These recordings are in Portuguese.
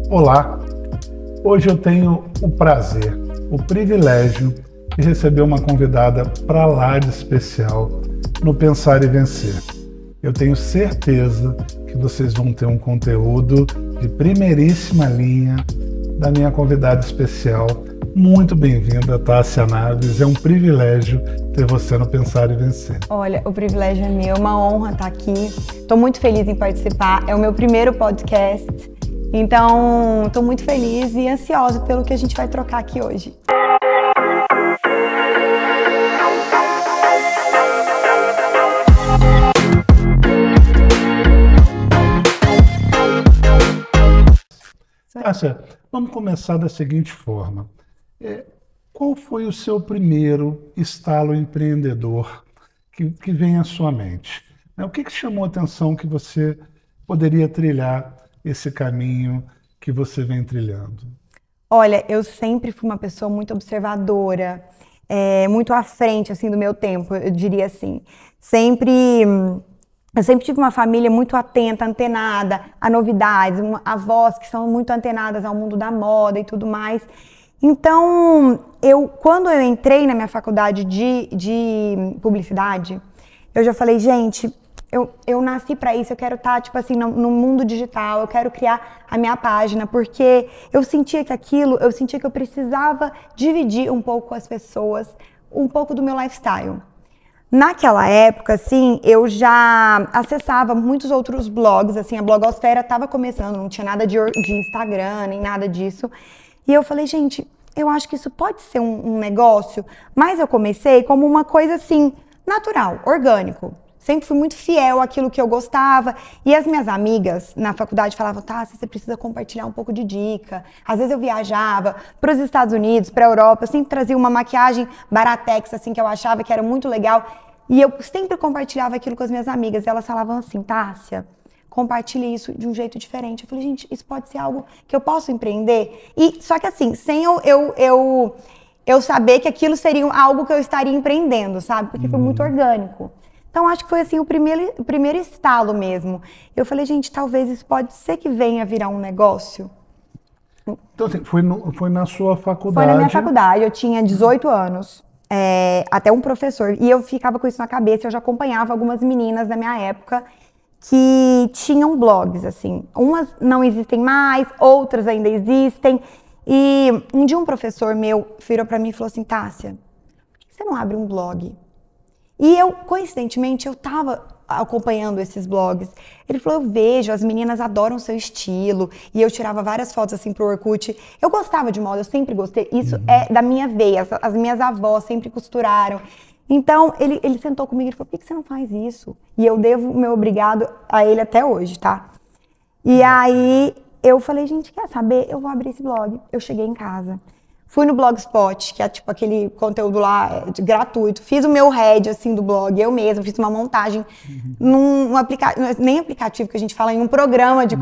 Olá, hoje eu tenho o prazer, o privilégio de receber uma convidada para lá de especial no Pensar e Vencer. Eu tenho certeza que vocês vão ter um conteúdo de primeiríssima linha da minha convidada especial. Muito bem-vinda, Tássia Naves. É um privilégio ter você no Pensar e Vencer. Olha, o privilégio é meu, uma honra estar aqui. Estou muito feliz em participar. É o meu primeiro podcast. Então, estou muito feliz e ansiosa pelo que a gente vai trocar aqui hoje. Tássia, vamos começar da seguinte forma. Qual foi o seu primeiro estalo empreendedor que vem à sua mente? O que chamou a atenção que você poderia trilhar esse caminho que você vem trilhando? Olha, eu sempre fui uma pessoa muito observadora, muito à frente assim, do meu tempo, eu diria assim. Eu sempre tive uma família muito atenta, antenada a novidades, avós que são muito antenadas ao mundo da moda e tudo mais. Então, quando eu entrei na minha faculdade de publicidade, eu já falei, gente, eu nasci para isso, eu quero estar, tipo assim, no mundo digital, eu quero criar a minha página, porque eu sentia que eu precisava dividir um pouco com as pessoas, um pouco do meu lifestyle. Naquela época, assim, eu já acessava muitos outros blogs, assim, a blogosfera estava começando, não tinha nada de Instagram, nem nada disso. E eu falei, gente, eu acho que isso pode ser um negócio, mas eu comecei como uma coisa assim, natural, orgânico. Sempre fui muito fiel àquilo que eu gostava. E as minhas amigas na faculdade falavam, tá, você precisa compartilhar um pouco de dica. Às vezes eu viajava para os Estados Unidos, para a Europa, eu sempre trazia uma maquiagem baratex, assim, que eu achava que era muito legal. E eu sempre compartilhava aquilo com as minhas amigas. E elas falavam assim, Tássia, compartilhe isso de um jeito diferente. Eu falei, gente, isso pode ser algo que eu posso empreender? E só que assim, sem eu saber que aquilo seria algo que eu estaria empreendendo, sabe? Porque foi muito orgânico. Então acho que foi assim o primeiro estalo mesmo. Eu falei, gente, talvez isso pode ser que venha virar um negócio. Então assim, foi na sua faculdade? Foi na minha faculdade, eu tinha 18 anos. Até um professor, e eu ficava com isso na cabeça, eu já acompanhava algumas meninas da minha época que tinham blogs, assim, umas não existem mais, outras ainda existem, e um dia um professor meu virou pra mim e falou assim, Tássia, por que você não abre um blog? E eu, coincidentemente, eu tava acompanhando esses blogs. Ele falou, eu vejo, as meninas adoram o seu estilo. E eu tirava várias fotos assim pro Orkut. Eu gostava de moda, eu sempre gostei. Isso é da minha veia. As minhas avós sempre costuraram. Então, ele sentou comigo e falou, por que você não faz isso? E eu devo o meu obrigado a ele até hoje, tá? E aí, eu falei, gente, quer saber? Eu vou abrir esse blog. Eu cheguei em casa. Fui no Blogspot, que é tipo aquele conteúdo lá gratuito. Fiz o meu head, assim, do blog, eu mesma. Fiz uma montagem num aplicativo, nem aplicativo que a gente fala, em um programa de...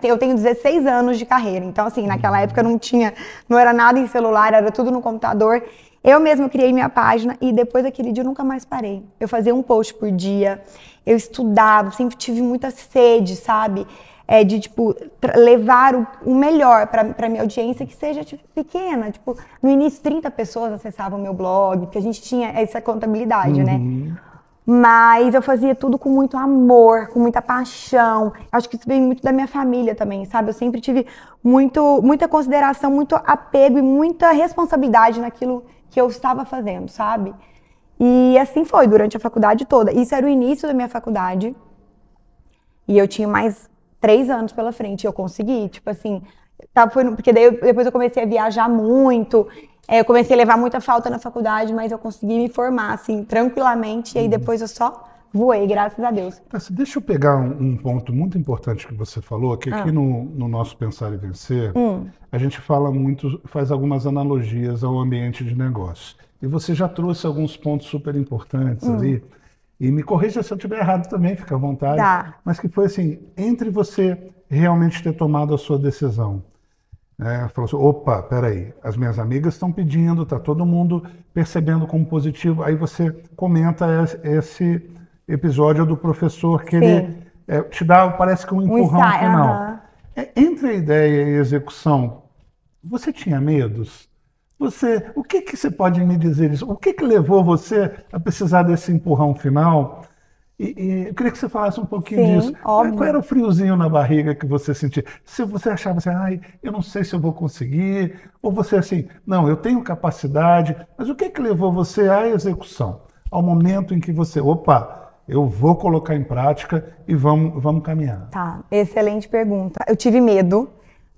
Eu tenho 16 anos de carreira, então assim, naquela época não era nada em celular, era tudo no computador. Eu mesma criei minha página e depois daquele dia eu nunca mais parei. Eu fazia um post por dia, eu estudava, sempre tive muita sede, sabe? De, tipo, levar o melhor para minha audiência, que seja, tipo, pequena. Tipo, no início, 30 pessoas acessavam o meu blog, porque a gente tinha essa contabilidade, né? Mas eu fazia tudo com muito amor, com muita paixão. Acho que isso vem muito da minha família também, sabe? Eu sempre tive muita consideração, muito apego e muita responsabilidade naquilo que eu estava fazendo, sabe? E assim foi, durante a faculdade toda. Isso era o início da minha faculdade. E eu tinha mais 3 anos pela frente, e eu consegui, tipo assim, porque daí depois eu comecei a viajar muito, eu comecei a levar muita falta na faculdade, mas eu consegui me formar, assim, tranquilamente, e aí depois eu só voei, graças a Deus. Deixa eu pegar um ponto muito importante que você falou, que aqui no nosso Pensar e Vencer, a gente faz algumas analogias ao ambiente de negócio. E você já trouxe alguns pontos super importantes ali. E me corrija se eu estiver errado também, fica à vontade. Tá. Mas que foi assim, entre você realmente ter tomado a sua decisão, falou assim, opa, peraí, as minhas amigas estão pedindo, tá todo mundo percebendo como positivo. Aí você comenta esse episódio do professor que ele te dá, parece que um empurrão final. Entre a ideia e a execução, você tinha medos? O que que você pode me dizer isso? O que que levou você a precisar desse empurrão final? E eu queria que você falasse um pouquinho Sim, disso. óbvio. Qual era o friozinho na barriga que você sentia? Se você achava assim, ai, eu não sei se eu vou conseguir, ou você assim, não, eu tenho capacidade, mas o que que levou você à execução? Ao momento em que você, opa, eu vou colocar em prática e vamos caminhar. Tá, excelente pergunta. Eu tive medo,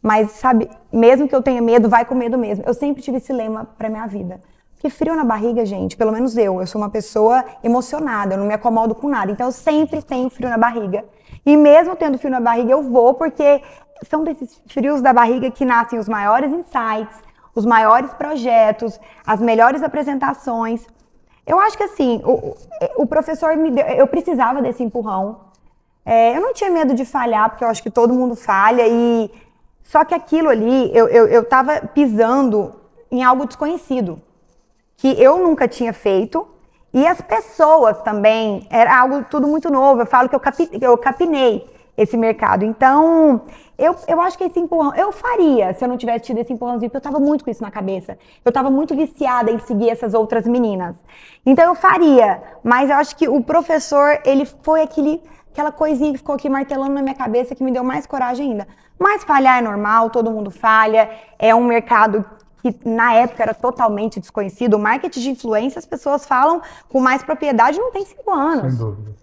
mas sabe, mesmo que eu tenha medo, vai com medo mesmo. Eu sempre tive esse lema pra minha vida. Porque frio na barriga, gente, pelo menos eu sou uma pessoa emocionada, eu não me acomodo com nada. Então eu sempre tenho frio na barriga. E mesmo tendo frio na barriga, eu vou, porque são desses frios da barriga que nascem os maiores insights, os maiores projetos, as melhores apresentações. Eu acho que assim, o professor me deu, eu precisava desse empurrão. Eu não tinha medo de falhar, porque eu acho que todo mundo falha. Só que aquilo ali, eu tava pisando em algo desconhecido, que eu nunca tinha feito, e as pessoas também, era algo tudo muito novo. Eu falo que eu capinei esse mercado. Então, eu acho que esse empurrão, eu faria se eu não tivesse tido esse empurrãozinho, porque eu estava muito com isso na cabeça. Eu estava muito viciada em seguir essas outras meninas. Então, eu faria, mas eu acho que o professor, ele foi aquela coisinha que ficou aqui martelando na minha cabeça, que me deu mais coragem ainda. Mas falhar é normal, todo mundo falha, é um mercado que na época era totalmente desconhecido. O marketing de influência, as pessoas falam com mais propriedade, não tem 5 anos. Sem dúvida.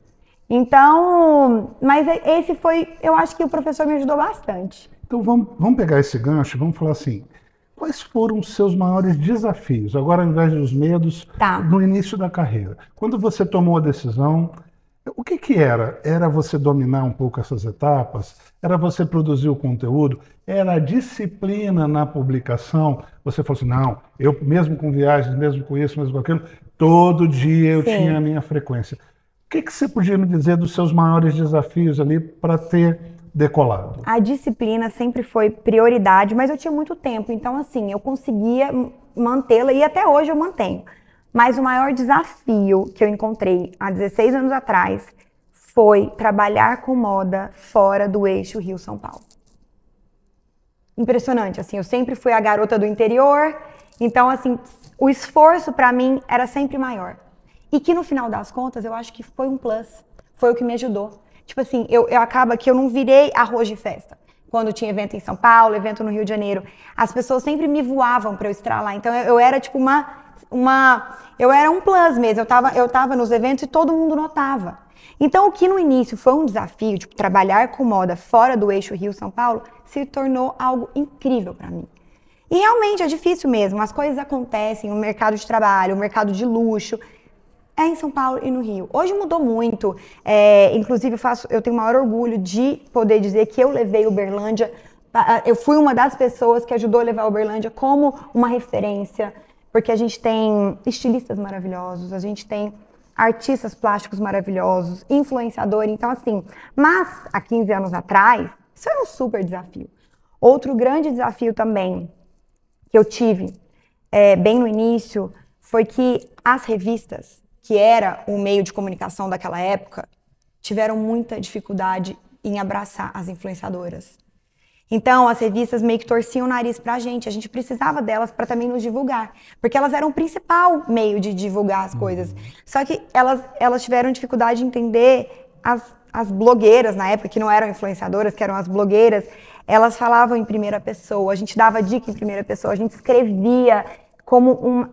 Então, mas esse foi, eu acho que o professor me ajudou bastante. Então vamos pegar esse gancho e vamos falar assim, quais foram os seus maiores desafios, agora ao invés dos medos, Tá. no início da carreira? Quando você tomou a decisão, o que que era? Era você dominar um pouco essas etapas? Era você produzir o conteúdo? Era a disciplina na publicação? Você falou assim, não, eu mesmo com viagens, mesmo com isso, mesmo com aquilo, todo dia eu Sim. tinha a minha frequência. O que que você podia me dizer dos seus maiores desafios ali para ter decolado? A disciplina sempre foi prioridade, mas eu tinha muito tempo, então assim, eu conseguia mantê-la e até hoje eu mantenho. Mas o maior desafio que eu encontrei há 16 anos atrás foi trabalhar com moda fora do eixo Rio-São Paulo. Impressionante, assim, eu sempre fui a garota do interior, então assim, o esforço para mim era sempre maior. E que no final das contas eu acho que foi um plus, foi o que me ajudou. Tipo assim, acaba que eu não virei arroz de festa. Quando tinha evento em São Paulo, evento no Rio de Janeiro, as pessoas sempre me voavam para eu estar lá. Então eu era tipo eu era um plus mesmo, eu tava nos eventos e todo mundo notava. Então o que no início foi um desafio, tipo, trabalhar com moda fora do eixo Rio-São Paulo, se tornou algo incrível para mim. E realmente é difícil mesmo, as coisas acontecem, o mercado de trabalho, o mercado de luxo, é em São Paulo e no Rio. Hoje mudou muito, inclusive eu tenho o maior orgulho de poder dizer que eu levei Uberlândia, eu fui uma das pessoas que ajudou a levar Uberlândia como uma referência, porque a gente tem estilistas maravilhosos, a gente tem artistas plásticos maravilhosos, influenciador, então assim, mas há 15 anos atrás, isso era um super desafio. Outro grande desafio também que eu tive bem no início foi que as revistas, que era o meio de comunicação daquela época, tiveram muita dificuldade em abraçar as influenciadoras. Então, as revistas meio que torciam o nariz pra gente. A gente precisava delas para também nos divulgar. Porque elas eram o principal meio de divulgar as coisas. Só que elas tiveram dificuldade de entender as blogueiras, na época, que não eram influenciadoras, que eram as blogueiras, elas falavam em primeira pessoa, a gente dava dica em primeira pessoa, a gente escrevia como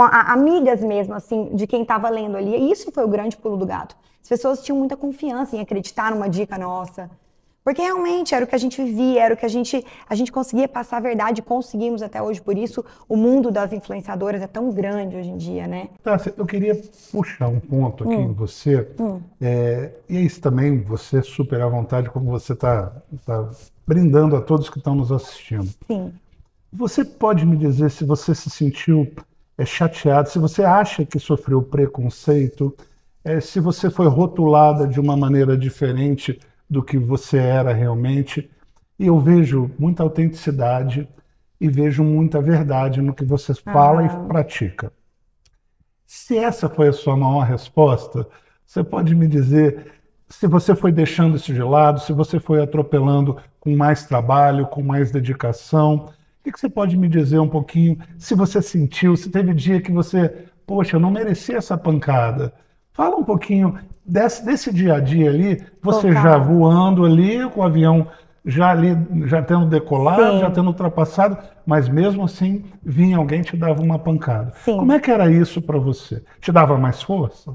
amigas mesmo, assim, de quem estava lendo ali. E isso foi o grande pulo do gato. As pessoas tinham muita confiança em acreditar numa dica nossa. Porque realmente era o que a gente vivia, era o que a gente conseguia passar a verdade, conseguimos até hoje. Por isso, o mundo das influenciadoras é tão grande hoje em dia, né? Tá, eu queria puxar um ponto aqui em você, e é isso também, você super à vontade, como você está brindando a todos que estão nos assistindo. Sim. Você pode me dizer se você se sentiu chateado, se você acha que sofreu preconceito, se você foi rotulada de uma maneira diferente do que você era realmente? E eu vejo muita autenticidade e vejo muita verdade no que você fala e pratica. Se essa foi a sua maior resposta, você pode me dizer se você foi deixando isso de lado, se você foi atropelando com mais trabalho, com mais dedicação. O que você pode me dizer um pouquinho, se você sentiu, se teve dia que você, poxa, eu não merecia essa pancada. Fala um pouquinho desse dia a dia ali, você já voando ali, com o avião já ali, já tendo decolado, já tendo ultrapassado, mas mesmo assim vinha alguém e te dava uma pancada. Sim. Como é que era isso para você? Te dava mais força?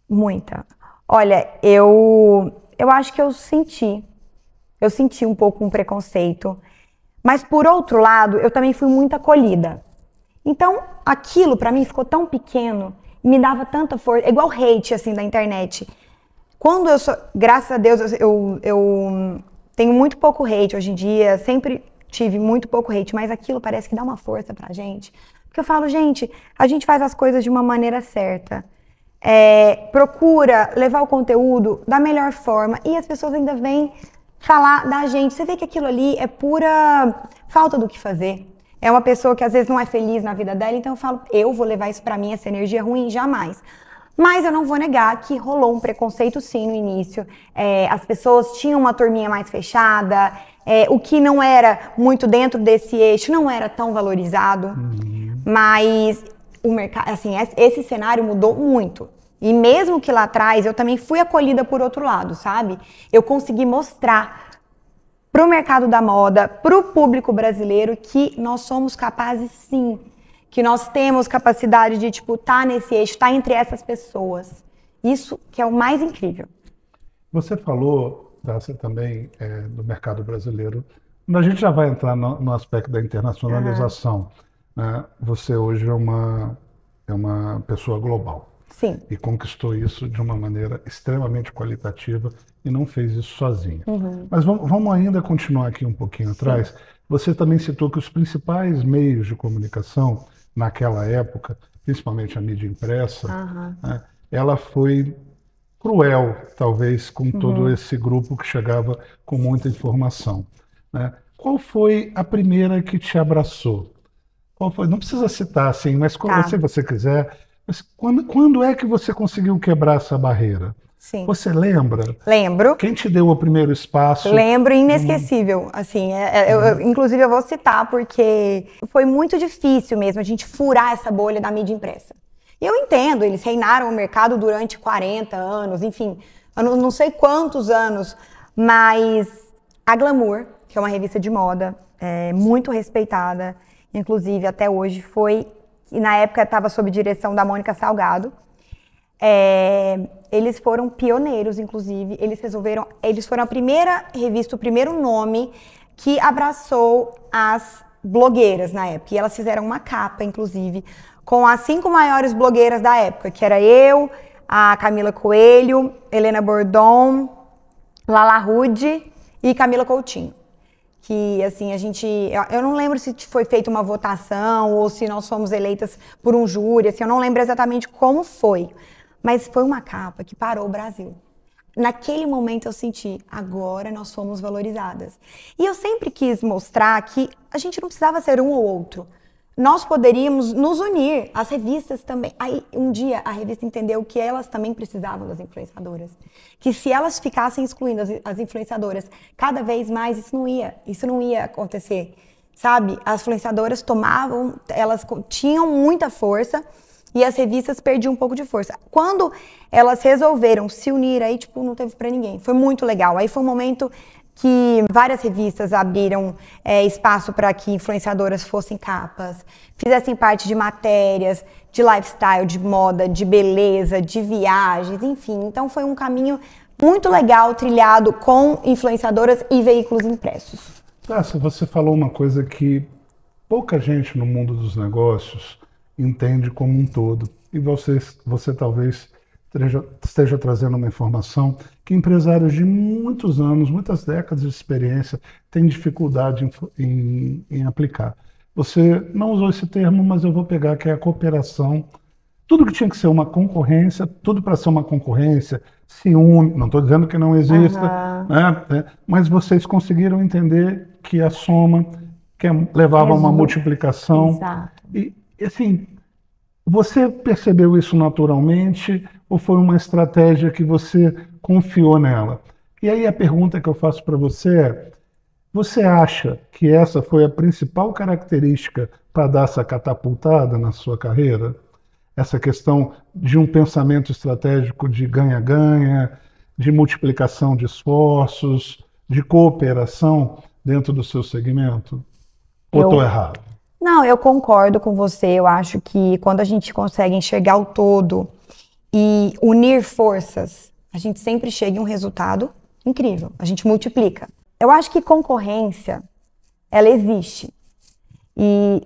Muita. Olha, eu acho que eu senti um pouco um preconceito, mas por outro lado, eu também fui muito acolhida. Então, aquilo para mim ficou tão pequeno, me dava tanta força, é igual hate assim da internet. Quando eu sou, graças a Deus, eu tenho muito pouco hate hoje em dia, sempre tive muito pouco hate, mas aquilo parece que dá uma força pra gente. Porque eu falo, gente, a gente faz as coisas de uma maneira certa. Procura levar o conteúdo da melhor forma e as pessoas ainda vêm falar da gente. Você vê que aquilo ali é pura falta do que fazer. É uma pessoa que às vezes não é feliz na vida dela, então eu falo, eu vou levar isso pra mim, essa energia ruim, jamais. Mas eu não vou negar que rolou um preconceito sim no início. As pessoas tinham uma turminha mais fechada, o que não era muito dentro desse eixo não era tão valorizado. Mas o mercado, assim, esse cenário mudou muito. E mesmo que lá atrás eu também fui acolhida por outro lado, sabe? Eu consegui mostrar para o mercado da moda, para o público brasileiro, que nós somos capazes sim, que nós temos capacidade de, tipo, estar nesse eixo, estar entre essas pessoas. Isso que é o mais incrível. Você falou, Tássia, também do mercado brasileiro. A gente já vai entrar no aspecto da internacionalização. Né? Você hoje é uma pessoa global. Sim. E conquistou isso de uma maneira extremamente qualitativa e não fez isso sozinha. Mas vamos ainda continuar aqui um pouquinho atrás. Você também citou que os principais meios de comunicação naquela época, principalmente a mídia impressa, né, ela foi cruel, talvez, com todo esse grupo que chegava com muita informação. Né? Qual foi a primeira que te abraçou? Qual foi? Não precisa citar assim, mas se você quiser. Mas quando é que você conseguiu quebrar essa barreira? Sim. Você lembra? Lembro. Quem te deu o primeiro espaço? Lembro, inesquecível. Assim, inclusive eu vou citar porque foi muito difícil mesmo a gente furar essa bolha da mídia impressa. E eu entendo, eles reinaram o mercado durante 40 anos, enfim, eu não sei quantos anos, mas a Glamour, que é uma revista de moda, muito respeitada, inclusive até hoje e na época estava sob direção da Mônica Salgado. Eles foram pioneiros, inclusive. Eles foram a primeira revista, o primeiro nome que abraçou as blogueiras na época. E elas fizeram uma capa, inclusive, com as 5 maiores blogueiras da época, que era eu, a Camila Coelho, Helena Bordon, Lala Rude e Camila Coutinho. Que, assim, eu não lembro se foi feita uma votação ou se nós fomos eleitas por um júri, assim, eu não lembro exatamente como foi, mas foi uma capa que parou o Brasil. Naquele momento eu senti, agora nós fomos valorizadas. E eu sempre quis mostrar que a gente não precisava ser um ou outro. Nós poderíamos nos unir, as revistas também. Aí, um dia, a revista entendeu que elas também precisavam das influenciadoras. Que se elas ficassem excluindo as influenciadoras cada vez mais, isso não ia acontecer, sabe? As influenciadoras elas tinham muita força e as revistas perdiam um pouco de força. Quando elas resolveram se unir, aí, tipo, não teve pra ninguém. Foi muito legal. Aí foi um momento que várias revistas abriram espaço para que influenciadoras fossem capas, fizessem parte de matérias, de lifestyle, de moda, de beleza, de viagens, enfim. Então foi um caminho muito legal trilhado com influenciadoras e veículos impressos. Tássia, você falou uma coisa que pouca gente no mundo dos negócios entende como um todo. E você talvez esteja trazendo uma informação que empresários de muitos anos, muitas décadas de experiência têm dificuldade em aplicar. Você não usou esse termo, mas eu vou pegar, que é a cooperação. Tudo que tinha que ser uma concorrência, tudo para ser uma concorrência, se une, não estou dizendo que não exista, né? Mas vocês conseguiram entender que a soma levava a uma multiplicação. Exato. E assim, você percebeu isso naturalmente ou foi uma estratégia que você confiou nela? E aí a pergunta que eu faço para você é, Você acha que essa foi a principal característica para dar essa catapultada na sua carreira? Essa questão de um pensamento estratégico de ganha-ganha, de multiplicação de esforços, de cooperação dentro do seu segmento? Ou estou errado? Não, eu concordo com você. Eu acho que quando a gente consegue enxergar o todo e unir forças, a gente sempre chega em um resultado incrível. A gente multiplica. Eu acho que concorrência, ela existe.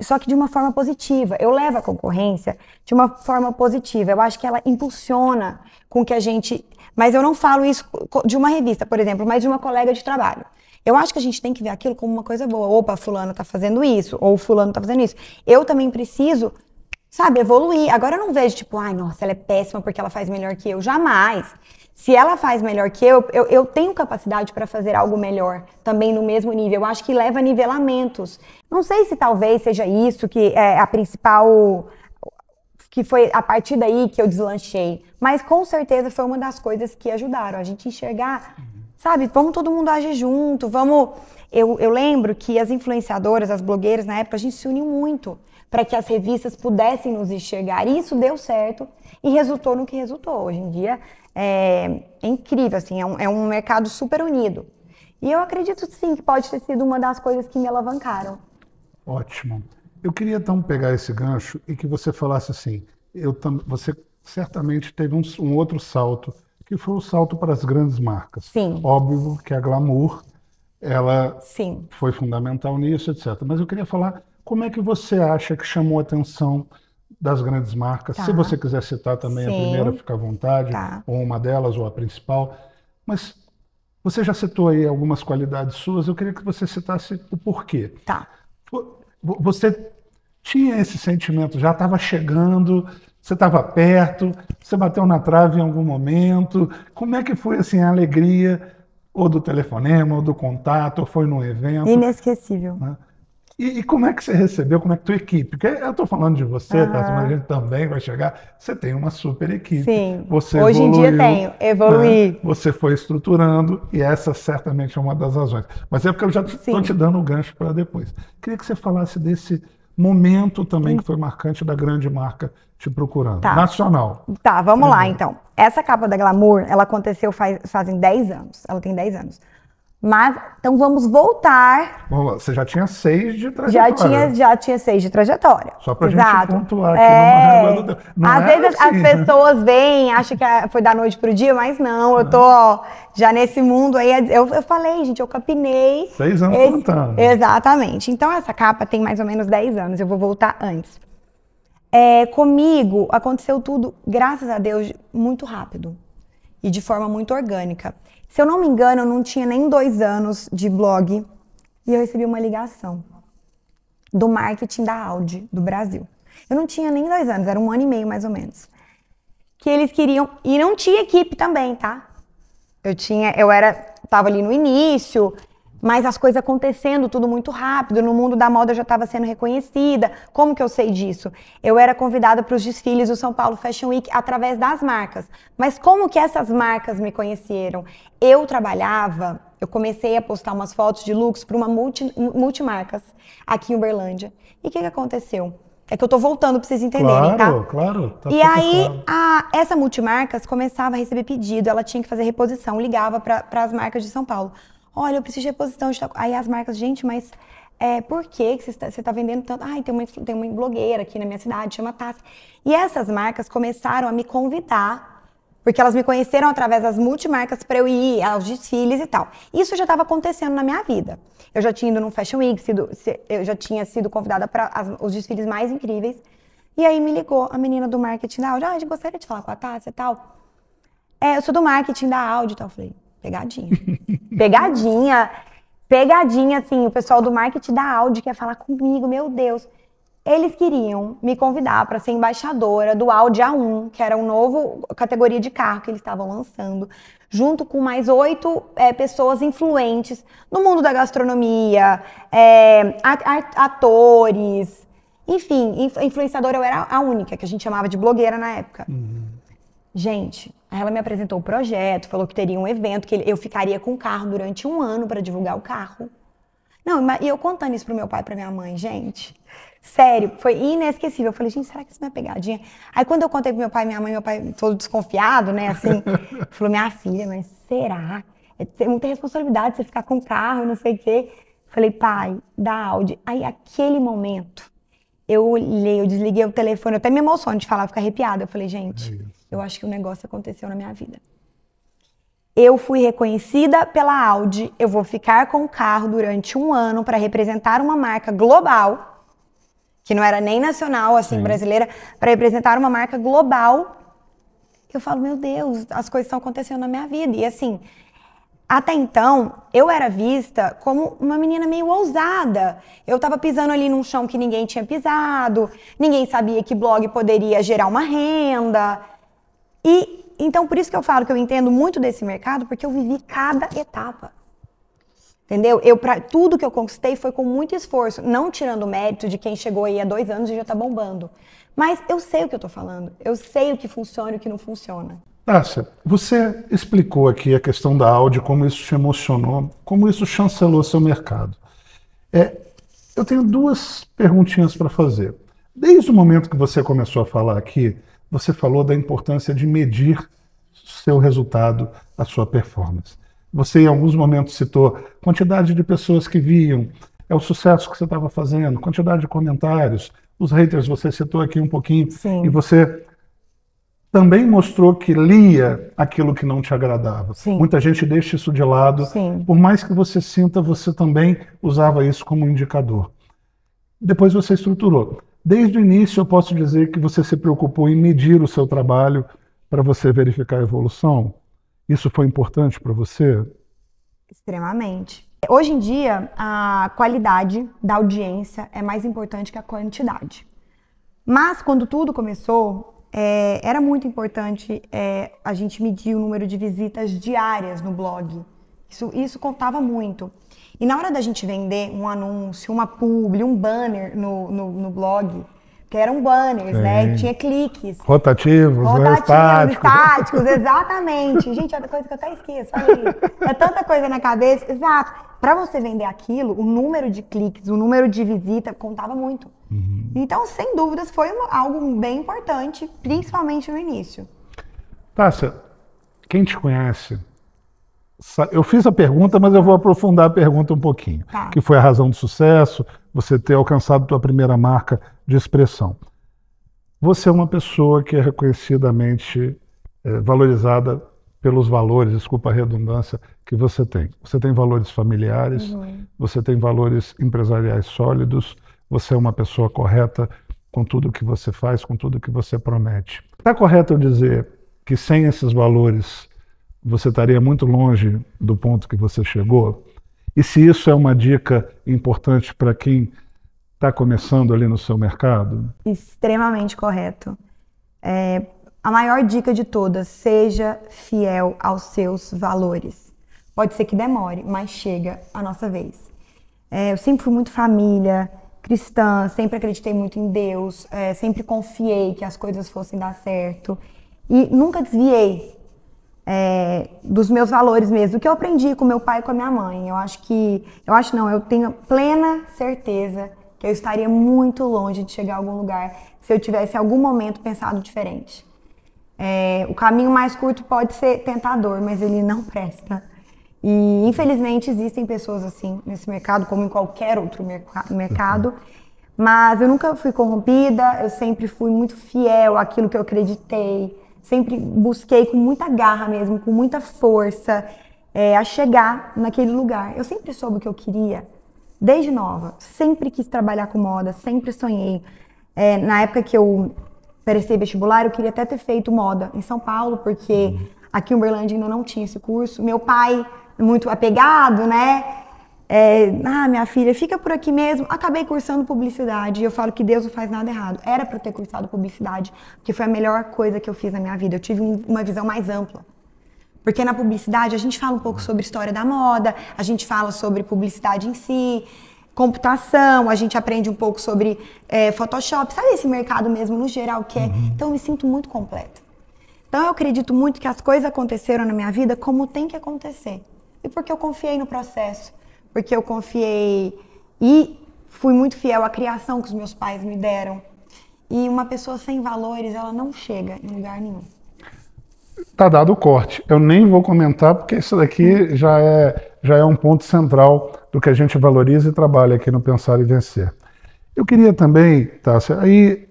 Só que de uma forma positiva. Eu levo a concorrência de uma forma positiva. Eu acho que ela impulsiona com que a gente... Mas eu não falo isso de uma revista, por exemplo, mas de uma colega de trabalho. Eu acho que a gente tem que ver aquilo como uma coisa boa. Opa, fulano tá fazendo isso, ou fulano tá fazendo isso. Eu também preciso, sabe, evoluir. Agora eu não vejo, tipo, ai, nossa, ela é péssima porque ela faz melhor que eu. Jamais. Se ela faz melhor que eu tenho capacidade para fazer algo melhor, também no mesmo nível. Eu acho que leva a nivelamentos. Não sei se talvez seja isso que é a principal... que foi a partir daí que eu deslanchei. Mas com certeza foi uma das coisas que ajudaram a gente enxergar, sabe? Vamos todo mundo agir junto, vamos... Eu lembro que as influenciadoras, as blogueiras, na época, a gente se uniu muito para que as revistas pudessem nos enxergar. E isso deu certo e resultou no que resultou. Hoje em dia é incrível, assim, é um mercado super unido. E eu acredito, sim, que pode ter sido uma das coisas que me alavancaram. Ótimo. Eu queria então pegar esse gancho e que você falasse assim, você certamente teve um outro salto, que foi o salto para as grandes marcas. Sim. Óbvio que a Glamour, ela Sim. foi fundamental nisso, etc. Mas eu queria falar, como é que você acha que chamou a atenção das grandes marcas? Tá. Se você quiser citar também Sim. a primeira, fica à vontade, Tá. ou uma delas, ou a principal. Mas você já citou aí algumas qualidades suas, eu queria que você citasse o porquê. Tá. Você tinha esse sentimento, já estava chegando, você estava perto, você bateu na trave em algum momento. Como é que foi assim, a alegria, ou do telefonema, ou do contato, ou foi num evento? Inesquecível. Né? E como é que você recebeu, como é que tua equipe? Porque eu estou falando de você, tá? Mas a gente também vai chegar. Você tem uma super equipe. Sim, você hoje evoluiu, em dia tenho, evoluí. Né? Você foi estruturando e essa certamente é uma das razões. Mas é porque eu já estou te dando o gancho para depois. Queria que você falasse desse momento também que foi marcante da grande marca te procurando. Tá. Nacional. Tá, vamos lá então. Essa capa da Glamour, ela aconteceu fazem 10 anos. Ela tem 10 anos. Mas, então vamos voltar. Você já tinha 6 de trajetória. Já tinha 6 de trajetória. Só pra Exato. gente pontuar aqui numa régua do... Não Às vezes assim, as pessoas veem, acham que foi da noite pro dia, mas não, eu tô já nesse mundo aí. Eu falei, gente, eu capinei. 6 anos contando. Exatamente. Então essa capa tem mais ou menos 10 anos, eu vou voltar antes. Comigo aconteceu tudo, graças a Deus, muito rápido e de forma muito orgânica. Se eu não me engano, eu não tinha nem 2 anos de blog e eu recebi uma ligação do marketing da Audi do Brasil. Eu não tinha nem 2 anos, era 1 ano e meio mais ou menos. Que eles queriam, e não tinha equipe também, tá? Tava ali no início, mas as coisas acontecendo tudo muito rápido, no mundo da moda eu já estava sendo reconhecida. Como que eu sei disso? Eu era convidada para os desfiles do São Paulo Fashion Week através das marcas. Mas como que essas marcas me conheceram? Eu comecei a postar umas fotos de looks para uma multimarcas aqui em Uberlândia. E o que aconteceu? É que eu tô voltando para vocês entenderem, tá? Claro. Tá e aí, essa multimarcas começava a receber pedido, ela tinha que fazer reposição, ligava para as marcas de São Paulo. Olha, eu preciso de reposição. Aí as marcas, gente, mas por que você está vendendo tanto? Ai, tem uma blogueira aqui na minha cidade, chama Tassi. E essas marcas começaram a me convidar, porque elas me conheceram através das multimarcas para eu ir aos desfiles e tal. Isso já estava acontecendo na minha vida. Eu já tinha ido num Fashion Week, eu já tinha sido convidada para os desfiles mais incríveis. E aí me ligou a menina do marketing da Audi. A gente gostaria de falar com a Tassi e tal. Eu sou do marketing da Audi e tal. Eu falei, pegadinha, assim, o pessoal do marketing da Audi quer falar comigo, meu Deus. Eles queriam me convidar para ser embaixadora do Audi A1, que era uma nova categoria de carro que eles estavam lançando, junto com mais 8 pessoas influentes no mundo da gastronomia, atores, enfim, influenciadora. Eu era a única, que a gente chamava de blogueira na época. Gente, ela me apresentou o projeto, falou que teria um evento, que eu ficaria com o carro durante 1 ano para divulgar o carro. Não, e eu contando isso pro meu pai e pra minha mãe, gente, sério, foi inesquecível. Eu falei, gente, será que isso não é pegadinha? Aí quando eu contei pro meu pai e minha mãe, meu pai todo desconfiado, né, assim, falou, minha filha, mas será? É muita responsabilidade você ficar com o carro e não sei o quê. Falei, pai, da Audi. Aí, aquele momento, eu olhei, eu desliguei o telefone, eu até me emociono de falar, eu fico arrepiada. Eu falei, gente, eu acho que um negócio aconteceu na minha vida. Eu fui reconhecida pela Audi, eu vou ficar com o carro durante 1 ano para representar uma marca global, que não era nem nacional, assim, brasileira, para representar uma marca global. Eu falo, meu Deus, as coisas estão acontecendo na minha vida. E assim, até então, eu era vista como uma menina meio ousada. Eu tava pisando ali num chão que ninguém tinha pisado, ninguém sabia que blog poderia gerar uma renda. E então, por isso que eu falo que eu entendo muito desse mercado, porque eu vivi cada etapa. Entendeu? Tudo que eu conquistei foi com muito esforço, não tirando o mérito de quem chegou aí há 2 anos e já tá bombando. Mas eu sei o que eu tô falando, eu sei o que funciona e o que não funciona. Tássia, você explicou aqui a questão da Audi, como isso te emocionou, como isso chancelou seu mercado. Eu tenho 2 perguntinhas para fazer. Desde o momento que você começou a falar aqui, você falou da importância de medir seu resultado, a sua performance. Você, em alguns momentos, citou quantidade de pessoas que viam, o sucesso que você estava fazendo, quantidade de comentários, os haters, você citou aqui um pouquinho. Sim. E você também mostrou que lia aquilo que não te agradava. Sim. Muita gente deixa isso de lado. Sim. Por mais que você sinta, você também usava isso como um indicador. Depois você estruturou. Desde o início, eu posso dizer que você se preocupou em medir o seu trabalho para você verificar a evolução. Isso foi importante para você? Extremamente. Hoje em dia, a qualidade da audiência é mais importante que a quantidade. Mas, quando tudo começou, era muito importante a gente medir o número de visitas diárias no blog. Isso contava muito. E na hora da gente vender um anúncio, uma publi, um banner no blog, que eram banners, né? E tinha cliques. Rotativos, estáticos, exatamente. Gente, é outra coisa que eu até esqueço. É tanta coisa na cabeça. Exato. Para você vender aquilo, o número de cliques, o número de visita contava muito. Uhum. Então, sem dúvidas, foi algo bem importante, principalmente no início. Tássia, quem te conhece... Eu fiz a pergunta, mas eu vou aprofundar a pergunta um pouquinho. Tá. Que foi a razão do sucesso, você ter alcançado a tua primeira marca de expressão. Você é uma pessoa que é reconhecidamente valorizada pelos valores, desculpa a redundância, que você tem. Você tem valores familiares, você tem valores empresariais sólidos, você é uma pessoa correta com tudo que você faz, com tudo que você promete. Está correto eu dizer que sem esses valores você estaria muito longe do ponto que você chegou? E se isso é uma dica importante para quem está começando ali no seu mercado? Extremamente correto. A maior dica de todas, seja fiel aos seus valores. Pode ser que demore, mas chega a nossa vez. Eu sempre fui muito família, cristã, sempre acreditei muito em Deus, sempre confiei que as coisas fossem dar certo e nunca desviei dos meus valores mesmo, do que eu aprendi com meu pai e com a minha mãe. Eu tenho plena certeza que eu estaria muito longe de chegar a algum lugar se eu tivesse em algum momento pensado diferente. O caminho mais curto pode ser tentador, mas ele não presta. E infelizmente existem pessoas assim nesse mercado, como em qualquer outro mercado, mas eu nunca fui corrompida, eu sempre fui muito fiel àquilo que eu acreditei. Sempre busquei com muita garra mesmo, com muita força, a chegar naquele lugar. Eu sempre soube o que eu queria, desde nova. Sempre quis trabalhar com moda, sempre sonhei. Na época que eu prestei vestibular, eu queria até ter feito moda em São Paulo, porque aqui em Uberlândia ainda não tinha esse curso. Meu pai, muito apegado, né? Minha filha, fica por aqui mesmo. Acabei cursando publicidade e eu falo que Deus não faz nada errado. Era para eu ter cursado publicidade, porque foi a melhor coisa que eu fiz na minha vida. Eu tive uma visão mais ampla. Porque na publicidade a gente fala um pouco sobre história da moda, a gente fala sobre publicidade em si, computação, a gente aprende um pouco sobre Photoshop, sabe esse mercado mesmo no geral que é? Então eu me sinto muito completa. Então eu acredito muito que as coisas aconteceram na minha vida como tem que acontecer. E porque eu confiei no processo. porque eu confiei e fui muito fiel à criação que os meus pais me deram. E uma pessoa sem valores, ela não chega em lugar nenhum. Tá dado o corte. Eu nem vou comentar, porque isso daqui já é um ponto central do que a gente valoriza e trabalha aqui no Pensar e Vencer. Eu queria também, Tássia, aí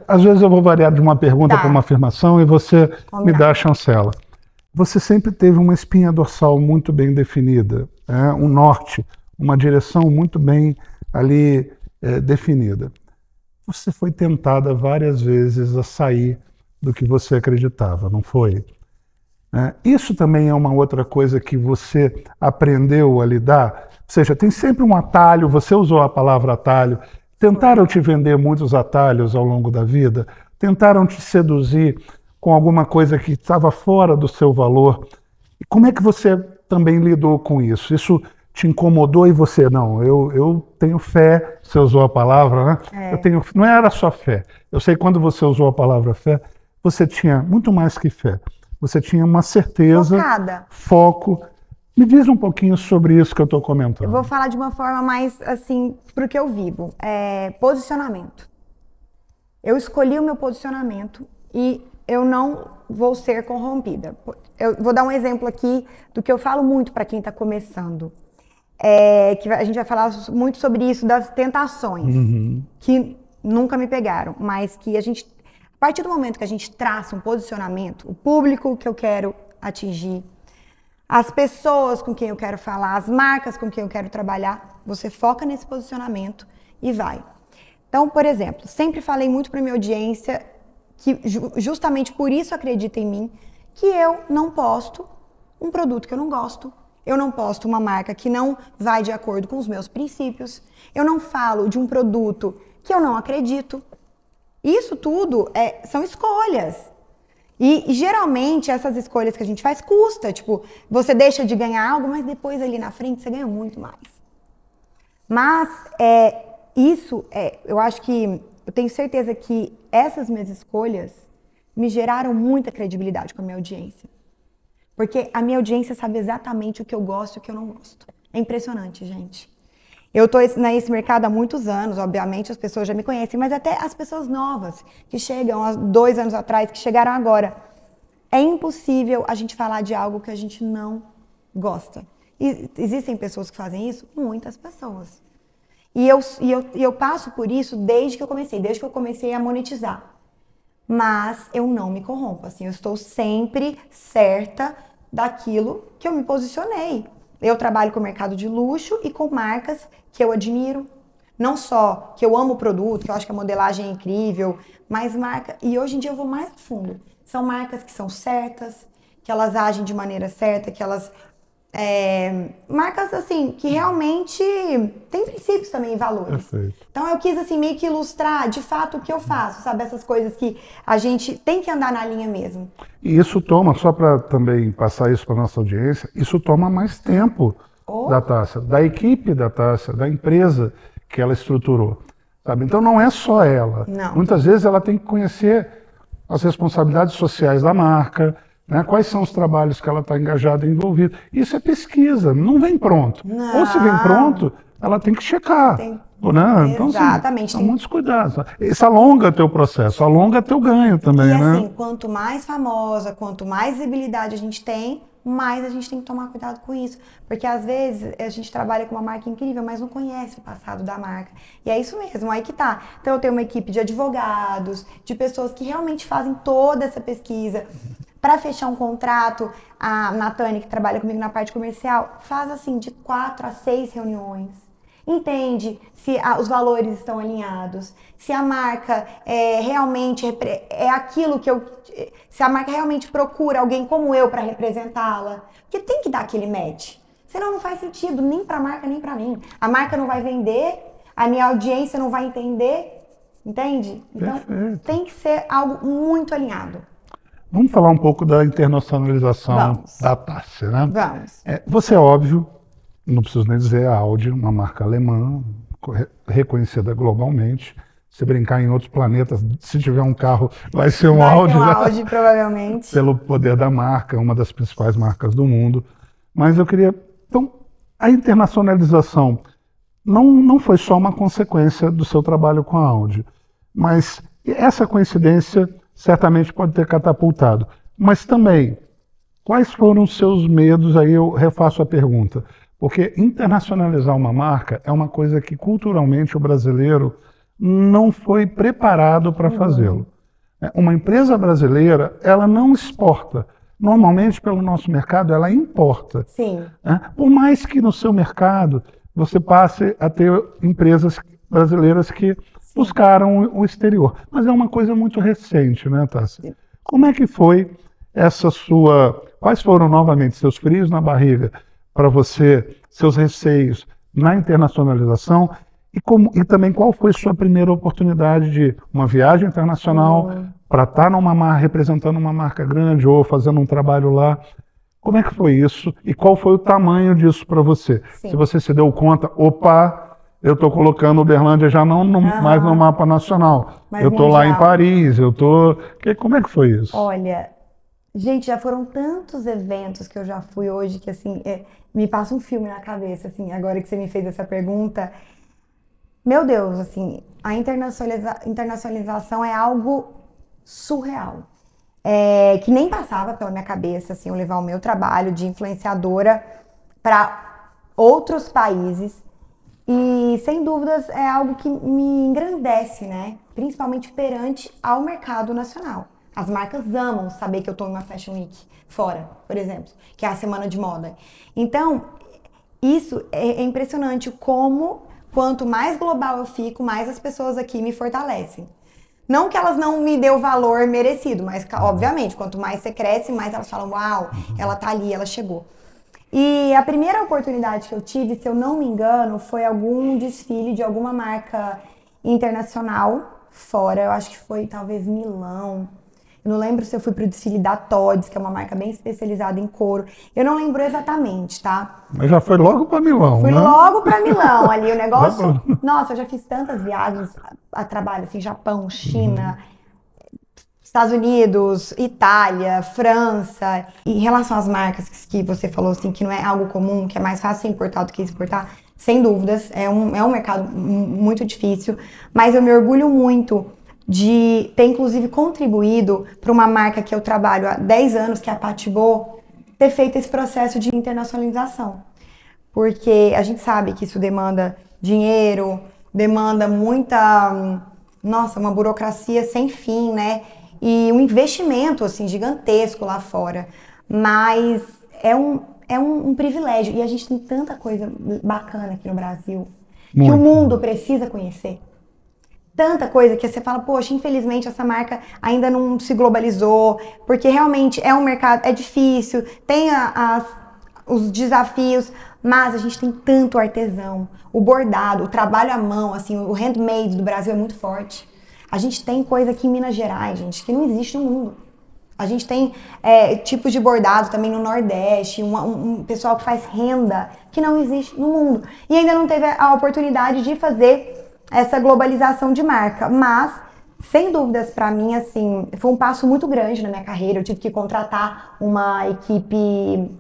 às vezes eu vou variar de uma pergunta para uma afirmação e você me dá a chancela. Você sempre teve uma espinha dorsal muito bem definida, um norte, uma direção muito bem ali definida. Você foi tentada várias vezes a sair do que você acreditava, não foi? Isso também é uma outra coisa que você aprendeu a lidar? Ou seja, tem sempre um atalho, você usou a palavra atalho. Tentaram te vender muitos atalhos ao longo da vida? Tentaram te seduzir com alguma coisa que estava fora do seu valor? E como é que você também lidou com isso? Isso te incomodou e você, não, eu tenho fé, você usou a palavra, né? Não era só fé. Eu sei que quando você usou a palavra fé, você tinha muito mais que fé. Você tinha uma certeza, foco. Me diz um pouquinho sobre isso que eu estou comentando. Eu vou falar de uma forma mais, assim, pro que eu vivo. Posicionamento. Eu escolhi o meu posicionamento e eu não vou ser corrompida. Eu vou dar um exemplo aqui do que eu falo muito para quem está começando. Que a gente vai falar muito sobre isso das tentações, que nunca me pegaram, mas que a partir do momento que a gente traça um posicionamento, o público que eu quero atingir, as pessoas com quem eu quero falar, as marcas com quem eu quero trabalhar, você foca nesse posicionamento e vai. Então, por exemplo, sempre falei muito para minha audiência que justamente por isso acredita em mim, que eu não posto um produto que eu não gosto, eu não posto uma marca que não vai de acordo com os meus princípios, eu não falo de um produto que eu não acredito. Isso tudo são escolhas. E geralmente essas escolhas que a gente faz custa, tipo, você deixa de ganhar algo, mas depois ali na frente você ganha muito mais. Mas eu acho que, eu tenho certeza que essas minhas escolhas me geraram muita credibilidade com a minha audiência. Porque a minha audiência sabe exatamente o que eu gosto e o que eu não gosto. É impressionante, gente. Eu estou nesse mercado há muitos anos, obviamente as pessoas já me conhecem, mas até as pessoas novas que chegam há 2 anos atrás, que chegaram agora. É impossível a gente falar de algo que a gente não gosta. E existem pessoas que fazem isso? Muitas pessoas. E eu passo por isso desde que eu comecei a monetizar. Mas eu não me corrompo, assim, eu estou sempre certa daquilo que eu me posicionei. Eu trabalho com o mercado de luxo e com marcas que eu admiro. Não só que eu amo o produto, que eu acho que a modelagem é incrível, mas e hoje em dia eu vou mais fundo. São marcas que são certas, que elas agem de maneira certa, que elas... marcas, assim, que realmente têm princípios também e valores. Perfeito. Então eu quis, assim, meio que ilustrar, de fato, o que eu faço, sabe? Essas coisas que a gente tem que andar na linha mesmo. E isso toma, só para também passar isso para nossa audiência, isso toma mais tempo da Tássia, da equipe da Tássia, da empresa que ela estruturou, sabe? Então não é só ela. Não. Muitas vezes ela tem que conhecer as responsabilidades sociais da marca, né? Quais são os trabalhos que ela está engajada e envolvida. Isso é pesquisa, não vem pronto. Não. Ou se vem pronto, ela tem que checar. Né? Então, exatamente. São muitos cuidados. Isso alonga teu processo, alonga teu ganho também, e né? assim, quanto mais famosa, quanto mais visibilidade a gente tem, mais a gente tem que tomar cuidado com isso. Porque às vezes a gente trabalha com uma marca incrível, mas não conhece o passado da marca. E é isso mesmo, aí que tá. Então eu tenho uma equipe de advogados, de pessoas que realmente fazem toda essa pesquisa. Para fechar um contrato, a Natane, que trabalha comigo na parte comercial, faz assim de 4 a 6 reuniões. Entende se os valores estão alinhados, se a marca realmente é aquilo que se a marca realmente procura alguém como eu para representá-la. Porque tem que dar aquele match. Senão não faz sentido nem para a marca nem para mim. A marca não vai vender, a minha audiência não vai entender, entende? Então tem que ser algo muito alinhado. Vamos falar um pouco da internacionalização da Tássia, né? Vamos. Você é óbvio, não preciso nem dizer, a Audi, uma marca alemã, reconhecida globalmente. Se brincar em outros planetas, se tiver um carro, vai ser um Audi. Vai ser um Audi, provavelmente. Pelo poder da marca, uma das principais marcas do mundo. Mas eu queria... Então, A internacionalização não foi só uma consequência do seu trabalho com a Audi, mas essa coincidência certamente pode ter catapultado. Mas também, quais foram os seus medos? Aí eu refaço a pergunta. Porque internacionalizar uma marca é uma coisa que culturalmente o brasileiro não foi preparado para fazê-lo. Uma empresa brasileira, ela não exporta. Normalmente, pelo nosso mercado, ela importa. Sim. Por mais que no seu mercado você passe a ter empresas brasileiras que buscaram o exterior. Mas é uma coisa muito recente, né, Tássia? Como é que foi essa sua... Quais foram, novamente, seus frios na barriga para você, seus receios na internacionalização? E também qual foi sua primeira oportunidade de uma viagem internacional para estar representando uma marca grande ou fazendo um trabalho lá? Como é que foi isso? E qual foi o tamanho disso para você? Sim. Se você se deu conta, opa, eu estou colocando Uberlândia já não mais no mapa nacional. Mas eu estou lá em Paris, Como é que foi isso? Olha, gente, já foram tantos eventos que eu já fui hoje que, assim, me passa um filme na cabeça, assim, agora que você me fez essa pergunta. Meu Deus, assim, a internacionalização é algo surreal. Que nem passava pela minha cabeça, assim, eu levar o meu trabalho de influenciadora para outros países. E, sem dúvidas, é algo que me engrandece, né? Principalmente perante ao mercado nacional. As marcas amam saber que eu estou em uma Fashion Week fora, por exemplo, que é a semana de moda. Então, isso é impressionante como, quanto mais global eu fico, mais as pessoas aqui me fortalecem. Não que elas não me dêem o valor merecido, mas, obviamente, quanto mais você cresce, mais elas falam, uau, ela tá ali, ela chegou. E a primeira oportunidade que eu tive, se eu não me engano, foi algum desfile de alguma marca internacional fora. Eu acho que foi, talvez, Milão. Eu não lembro se eu fui pro desfile da Tod's, que é uma marca bem especializada em couro. Eu não lembro exatamente, tá? Mas já foi logo para Milão, Fui né? logo para Milão ali, o negócio... Nossa, eu já fiz tantas viagens a trabalho, assim, Japão, China, Estados Unidos, Itália, França. E em relação às marcas que você falou, assim, que não é algo comum, que é mais fácil importar do que exportar, sem dúvidas, é um mercado muito difícil, mas eu me orgulho muito de ter, inclusive, contribuído para uma marca que eu trabalho há 10 anos, que é a Patibô, ter feito esse processo de internacionalização. Porque a gente sabe que isso demanda dinheiro, demanda muita, uma burocracia sem fim, né? E um investimento, assim, gigantesco lá fora. Mas é um privilégio. E a gente tem tanta coisa bacana aqui no Brasil que o mundo precisa conhecer. Tanta coisa que você fala, poxa, infelizmente essa marca ainda não se globalizou, porque realmente é um mercado, é difícil, tem os desafios, mas a gente tem tanto artesão, o bordado, o trabalho à mão, assim, o handmade do Brasil é muito forte. A gente tem coisa aqui em Minas Gerais, gente, que não existe no mundo. A gente tem tipos de bordado também no Nordeste, um pessoal que faz renda que não existe no mundo. E ainda não teve a oportunidade de fazer essa globalização de marca, mas, sem dúvidas, para mim, assim, foi um passo muito grande na minha carreira. Eu tive que contratar uma equipe,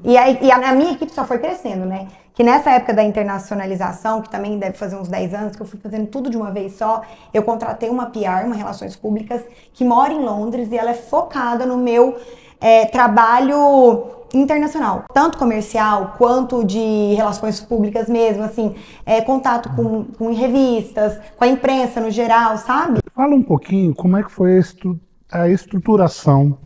e a minha equipe só foi crescendo, né? Que nessa época da internacionalização, que também deve fazer uns 10 anos, que eu fui fazendo tudo de uma vez só, eu contratei uma PR, uma Relações Públicas, que mora em Londres, e ela é focada no meu trabalho internacional, tanto comercial quanto de relações públicas mesmo, assim, contato com revistas, com a imprensa no geral, sabe? Fala um pouquinho como é que foi a estruturação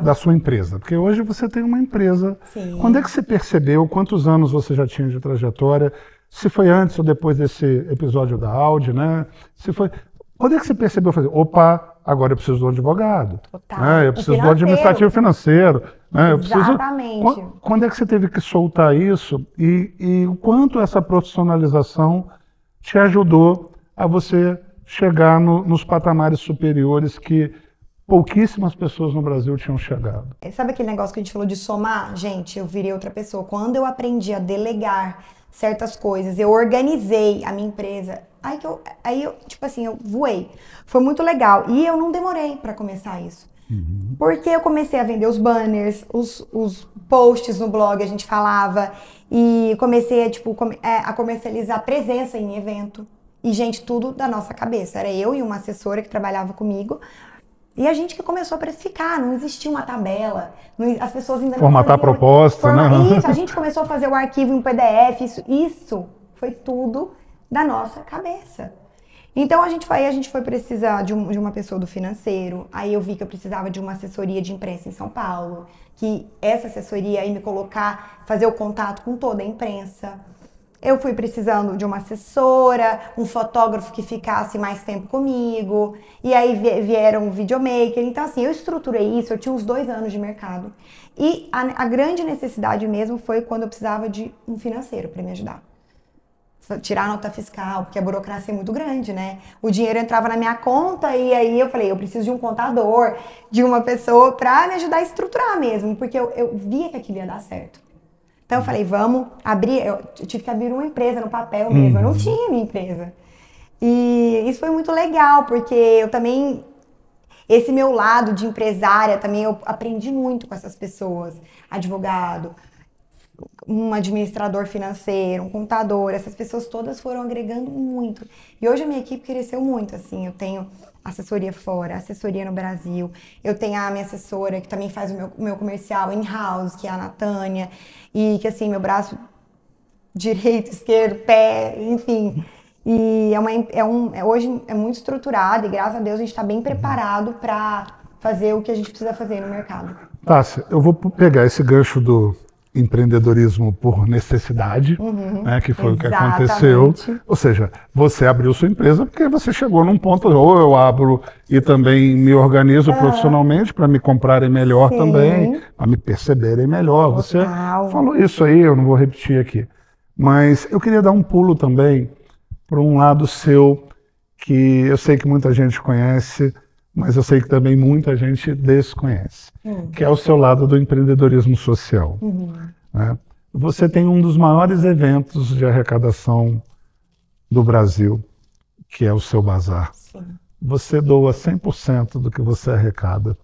da sua empresa, porque hoje você tem uma empresa. Sim. Quando é que você percebeu, quantos anos você já tinha de trajetória, se foi antes ou depois desse episódio da Audi, né? Quando é que você percebeu fazer, opa, agora eu preciso do advogado, né? Eu preciso do administrativo financeiro, né? Exatamente. Quando é que você teve que soltar isso e o quanto essa profissionalização te ajudou a você chegar nos patamares superiores que pouquíssimas pessoas no Brasil tinham chegado? Sabe aquele negócio que a gente falou de somar? Gente, eu virei outra pessoa. Quando eu aprendi a delegar certas coisas, eu organizei a minha empresa, aí eu tipo assim, eu voei. Foi muito legal. E eu não demorei para começar isso. Porque eu comecei a vender os banners, os posts no blog, a gente falava. E comecei a comercializar presença em evento. E, gente, tudo da nossa cabeça. Era eu e uma assessora que trabalhava comigo. E a gente que começou a precificar, não existia uma tabela, as pessoas ainda não Formatar faziam... proposta, né? Isso, a gente começou a fazer o arquivo em PDF, isso foi tudo da nossa cabeça. Então a gente foi precisar de uma pessoa do financeiro, aí eu vi que eu precisava de uma assessoria de imprensa em São Paulo, que essa assessoria ia me colocar, fazer o contato com toda a imprensa. Eu fui precisando de uma assessora, um fotógrafo que ficasse mais tempo comigo, e aí vieram um videomaker. Então, assim, eu estruturei isso, eu tinha uns 2 anos de mercado. E a grande necessidade mesmo foi quando eu precisava de um financeiro para me ajudar. Tirar a nota fiscal, porque a burocracia é muito grande, né? O dinheiro entrava na minha conta e aí eu falei, eu preciso de um contador, de uma pessoa para me ajudar a estruturar mesmo, porque eu via que aquilo ia dar certo. Então eu falei, vamos abrir, eu tive que abrir uma empresa no papel mesmo, eu não tinha minha empresa. E isso foi muito legal, porque eu também, esse meu lado de empresária também, eu aprendi muito com essas pessoas, advogado, um administrador financeiro, um contador, essas pessoas todas foram agregando muito. E hoje a minha equipe cresceu muito, assim, eu tenho assessoria fora, assessoria no Brasil, eu tenho a minha assessora que também faz o meu comercial in-house, que é a Natânia, e que assim, meu braço direito, esquerdo, pé, enfim, e hoje é muito estruturado e graças a Deus a gente está bem preparado para fazer o que a gente precisa fazer no mercado. Tássia, eu vou pegar esse gancho do empreendedorismo por necessidade, né, que foi exatamente o que aconteceu. Ou seja, você abriu sua empresa porque você chegou num ponto, ou eu abro e também me organizo profissionalmente para me comprarem melhor também, para me perceberem melhor. Você falou isso aí, eu não vou repetir aqui. Mas eu queria dar um pulo também para um lado seu, que eu sei que muita gente conhece, mas eu sei que também muita gente desconhece, que é o seu lado do empreendedorismo social. Né? Você tem um dos maiores eventos de arrecadação do Brasil, que é o seu bazar. Sim. Você doa 100% do que você arrecada.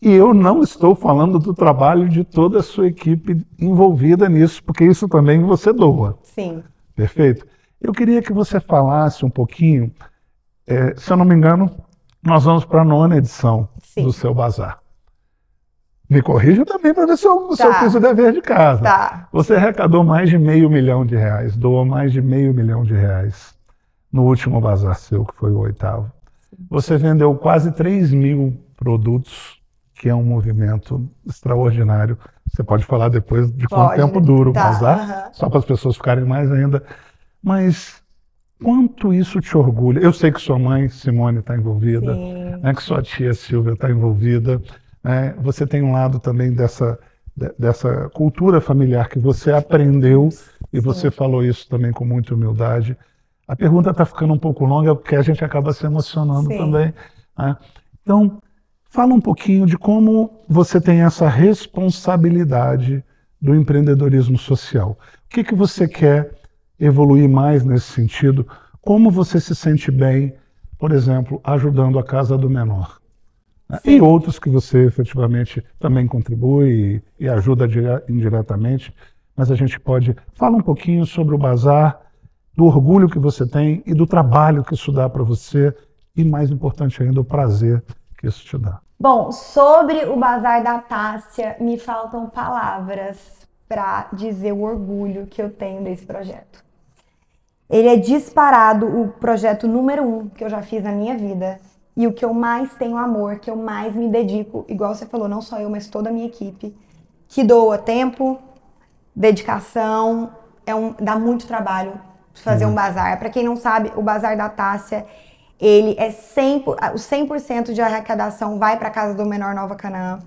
E eu não estou falando do trabalho de toda a sua equipe envolvida nisso, porque isso também você doa. Sim. Perfeito? Eu queria que você falasse um pouquinho, se eu não me engano, nós vamos para a 9ª edição do seu bazar. Me corrija também para ver se eu fiz o dever de casa. Tá. Você arrecadou mais de R$500 milhão, doou mais de R$500 milhão no último bazar seu, que foi o 8º. Você vendeu quase 3.000 produtos, que é um movimento extraordinário. Você pode falar depois de quanto tempo dura o bazar, só para as pessoas ficarem mais ainda. Mas quanto isso te orgulha? Eu sei que sua mãe, Simone, está envolvida, né, que sua tia Silvia está envolvida. Você tem um lado também dessa cultura familiar que você aprendeu, e você falou isso também com muita humildade. A pergunta está ficando um pouco longa porque a gente acaba se emocionando também. Né? Então, fala um pouquinho de como você tem essa responsabilidade do empreendedorismo social. O que você quer evoluir mais nesse sentido? Como você se sente bem, por exemplo, ajudando a Casa do Menor? E outros que você efetivamente também contribui e ajuda indiretamente, mas a gente pode falar um pouquinho sobre o bazar, do orgulho que você tem e do trabalho que isso dá para você e, mais importante ainda, o prazer que isso te dá. Bom, sobre o Bazar da Tássia, me faltam palavras para dizer o orgulho que eu tenho desse projeto. Ele é disparado o projeto número 1 que eu já fiz na minha vida. E o que eu mais tenho amor, que eu mais me dedico, igual você falou, não só eu, mas toda a minha equipe, que doa tempo, dedicação, dá muito trabalho fazer um bazar. Para quem não sabe, o Bazar da Tássia, ele é 100% de arrecadação vai para a Casa do Menor Nova Canaã,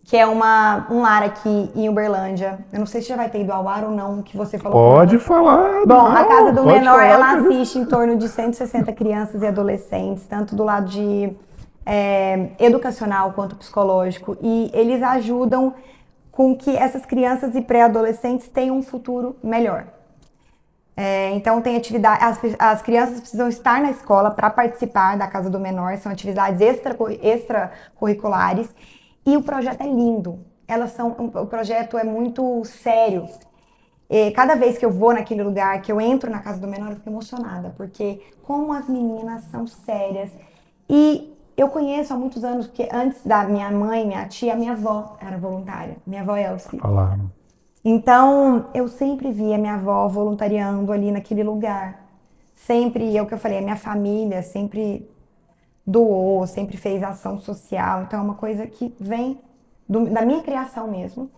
que é um lar aqui em Uberlândia. Eu não sei se já vai ter ido ao ar ou não, que você falou. Pode falar. Bom, a Casa do Menor, ela assiste em torno de 160 crianças e adolescentes, tanto do lado de educacional quanto psicológico. E eles ajudam com que essas crianças e pré-adolescentes tenham um futuro melhor. Então tem atividade, as crianças precisam estar na escola para participar da Casa do Menor, são atividades extracurriculares. E o projeto é lindo. O projeto é muito sério. cada vez que eu vou naquele lugar, que eu entro na casa do menor, eu fico emocionada, porque como as meninas são sérias. E eu conheço há muitos anos, porque antes da minha mãe, minha tia, minha avó era voluntária. Minha avó Elsie. Falaram. Então, eu sempre via minha avó voluntariando ali naquele lugar. Sempre, é o que eu falei, a minha família sempre doou, sempre fez ação social. Então, é uma coisa que vem da minha criação mesmo.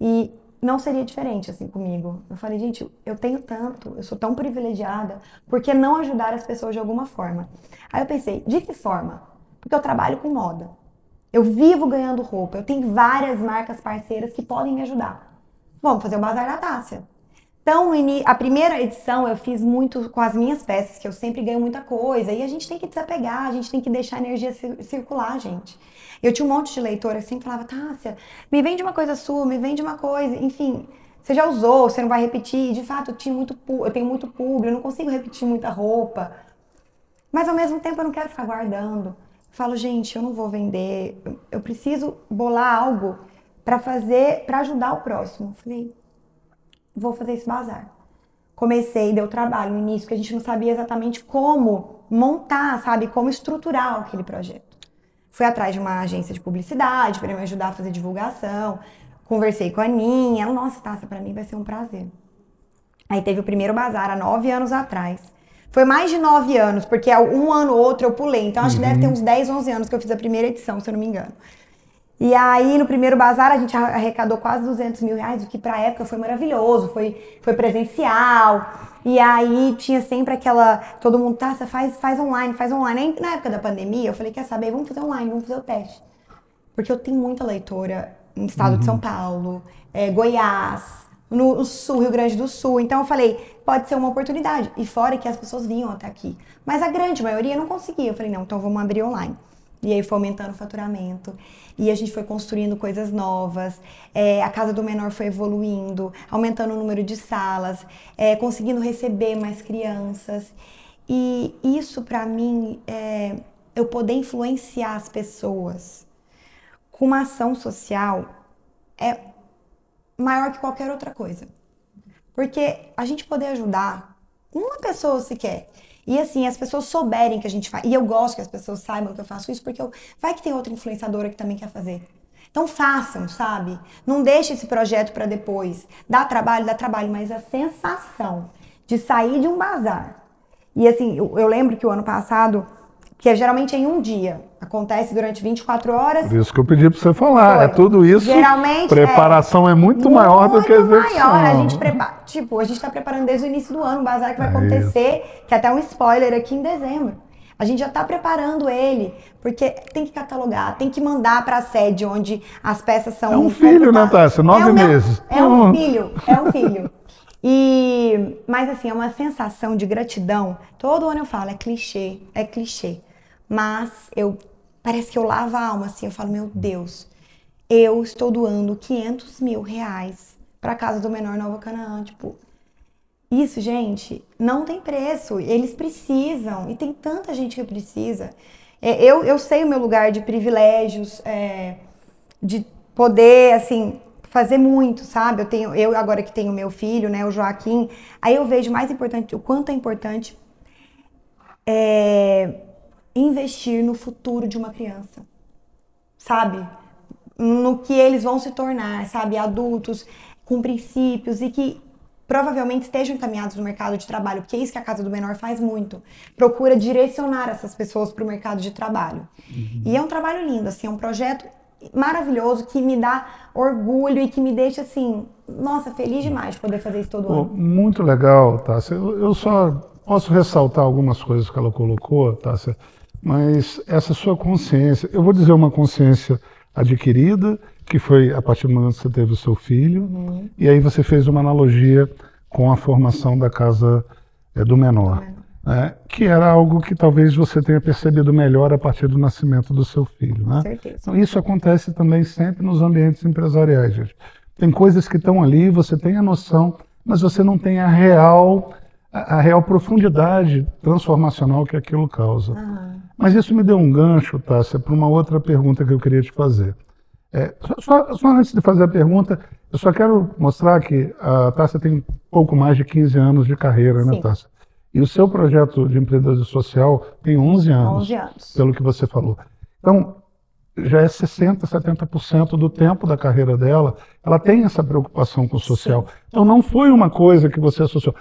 E não seria diferente assim comigo. Eu falei, gente, eu tenho tanto, eu sou tão privilegiada, por que não ajudar as pessoas de alguma forma? Aí eu pensei, de que forma? Porque eu trabalho com moda. Eu vivo ganhando roupa, eu tenho várias marcas parceiras que podem me ajudar. Vamos fazer o Bazar da Tássia. Então, a primeira edição eu fiz muito com as minhas peças, que eu sempre ganho muita coisa. E a gente tem que desapegar, a gente tem que deixar a energia circular, gente. Eu tinha um monte de leitora que sempre falava, Tássia, me vende uma coisa sua, me vende uma coisa. Enfim, você já usou, você não vai repetir. De fato, eu tenho muito público, eu não consigo repetir muita roupa. Mas ao mesmo tempo eu não quero ficar guardando. Eu falo, gente, eu não vou vender, eu preciso bolar algo para fazer, para ajudar o próximo. Falei, vou fazer esse bazar. Comecei, deu trabalho no início, porque a gente não sabia exatamente como montar, sabe, como estruturar aquele projeto. Fui atrás de uma agência de publicidade para me ajudar a fazer divulgação. Conversei com a Aninha. Nossa, Tássia, para mim vai ser um prazer. Aí teve o primeiro bazar há 9 anos atrás. Foi mais de 9 anos, porque um ano ou outro eu pulei. Então acho que deve ter uns 10, 11 anos que eu fiz a primeira edição, se eu não me engano. E aí, no primeiro bazar, a gente arrecadou quase 200 mil reais, o que pra época foi maravilhoso, foi presencial. E aí, tinha sempre aquela, todo mundo, tá, você faz online, faz online. Aí, na época da pandemia, eu falei, quer saber, vamos fazer online, vamos fazer o teste. Porque eu tenho muita leitora no estado de São Paulo, Goiás, no sul, Rio Grande do Sul. Então, eu falei, pode ser uma oportunidade. E fora que as pessoas vinham até aqui. Mas a grande maioria não conseguia. Eu falei, não, então vamos abrir online. E aí foi aumentando o faturamento. E a gente foi construindo coisas novas. A Casa do Menor foi evoluindo, aumentando o número de salas, conseguindo receber mais crianças. E isso, para mim, eu poder influenciar as pessoas com uma ação social é maior que qualquer outra coisa. Porque a gente poder ajudar uma pessoa sequer. E assim, as pessoas souberem que a gente faz. E eu gosto que as pessoas saibam que eu faço isso, porque vai que tem outra influenciadora que também quer fazer. Então façam, sabe? Não deixe esse projeto para depois. Dá trabalho, mas a sensação de sair de um bazar. E assim, eu lembro que o ano passado, que geralmente é em um dia, acontece durante 24 horas. Por isso que eu pedi para você falar, é tudo isso. Geralmente preparação é muito maior do que a execução. Maior, a gente a gente está preparando desde o início do ano um bazar que vai acontecer, que é até um spoiler aqui em dezembro. A gente já está preparando ele, porque tem que catalogar, tem que mandar para a sede onde as peças são... É um filho, né, Tássia? 9 meses. É um filho. Mas assim, é uma sensação de gratidão. Todo ano eu falo, é clichê. Mas parece que eu lavo a alma, assim, eu falo, meu Deus, eu estou doando 500 mil reais para a Casa do Menor Nova Canaã, tipo, isso, gente, não tem preço, eles precisam, e tem tanta gente que precisa. Eu sei o meu lugar de privilégios, de poder, assim, fazer muito, sabe? Eu agora que tenho meu filho, né, o Joaquim, aí eu vejo mais importante, o quanto é importante investir no futuro de uma criança, sabe? No que eles vão se tornar, sabe? Adultos com princípios e que provavelmente estejam encaminhados no mercado de trabalho, porque é isso que a Casa do Menor faz muito. Procura direcionar essas pessoas para o mercado de trabalho. E é um trabalho lindo, assim, é um projeto maravilhoso que me dá orgulho e que me deixa, assim, nossa, feliz demais de poder fazer isso todo ano. Muito legal, Tássia. Eu só posso ressaltar algumas coisas que ela colocou, Tássia, mas essa sua consciência, eu vou dizer uma consciência adquirida, que foi a partir do momento que você teve o seu filho, e aí você fez uma analogia com a formação da Casa do Menor, né? Que era algo que talvez você tenha percebido melhor a partir do nascimento do seu filho, né? Com certeza. Então, isso acontece também sempre nos ambientes empresariais, gente. Tem coisas que estão ali, você tem a noção, mas você não tem a real profundidade transformacional que aquilo causa. Mas isso me deu um gancho, Tássia, para uma outra pergunta que eu queria te fazer. Só antes de fazer a pergunta, Eu só quero mostrar que a Tássia tem pouco mais de 15 anos de carreira, né, Sim. Tássia? E o seu projeto de empreendedorismo social tem 11 anos, 11 anos. pelo que você falou. Então, já é 60%, 70% do tempo da carreira dela, ela tem essa preocupação com o social. Sim. Então, não foi uma coisa que você associou.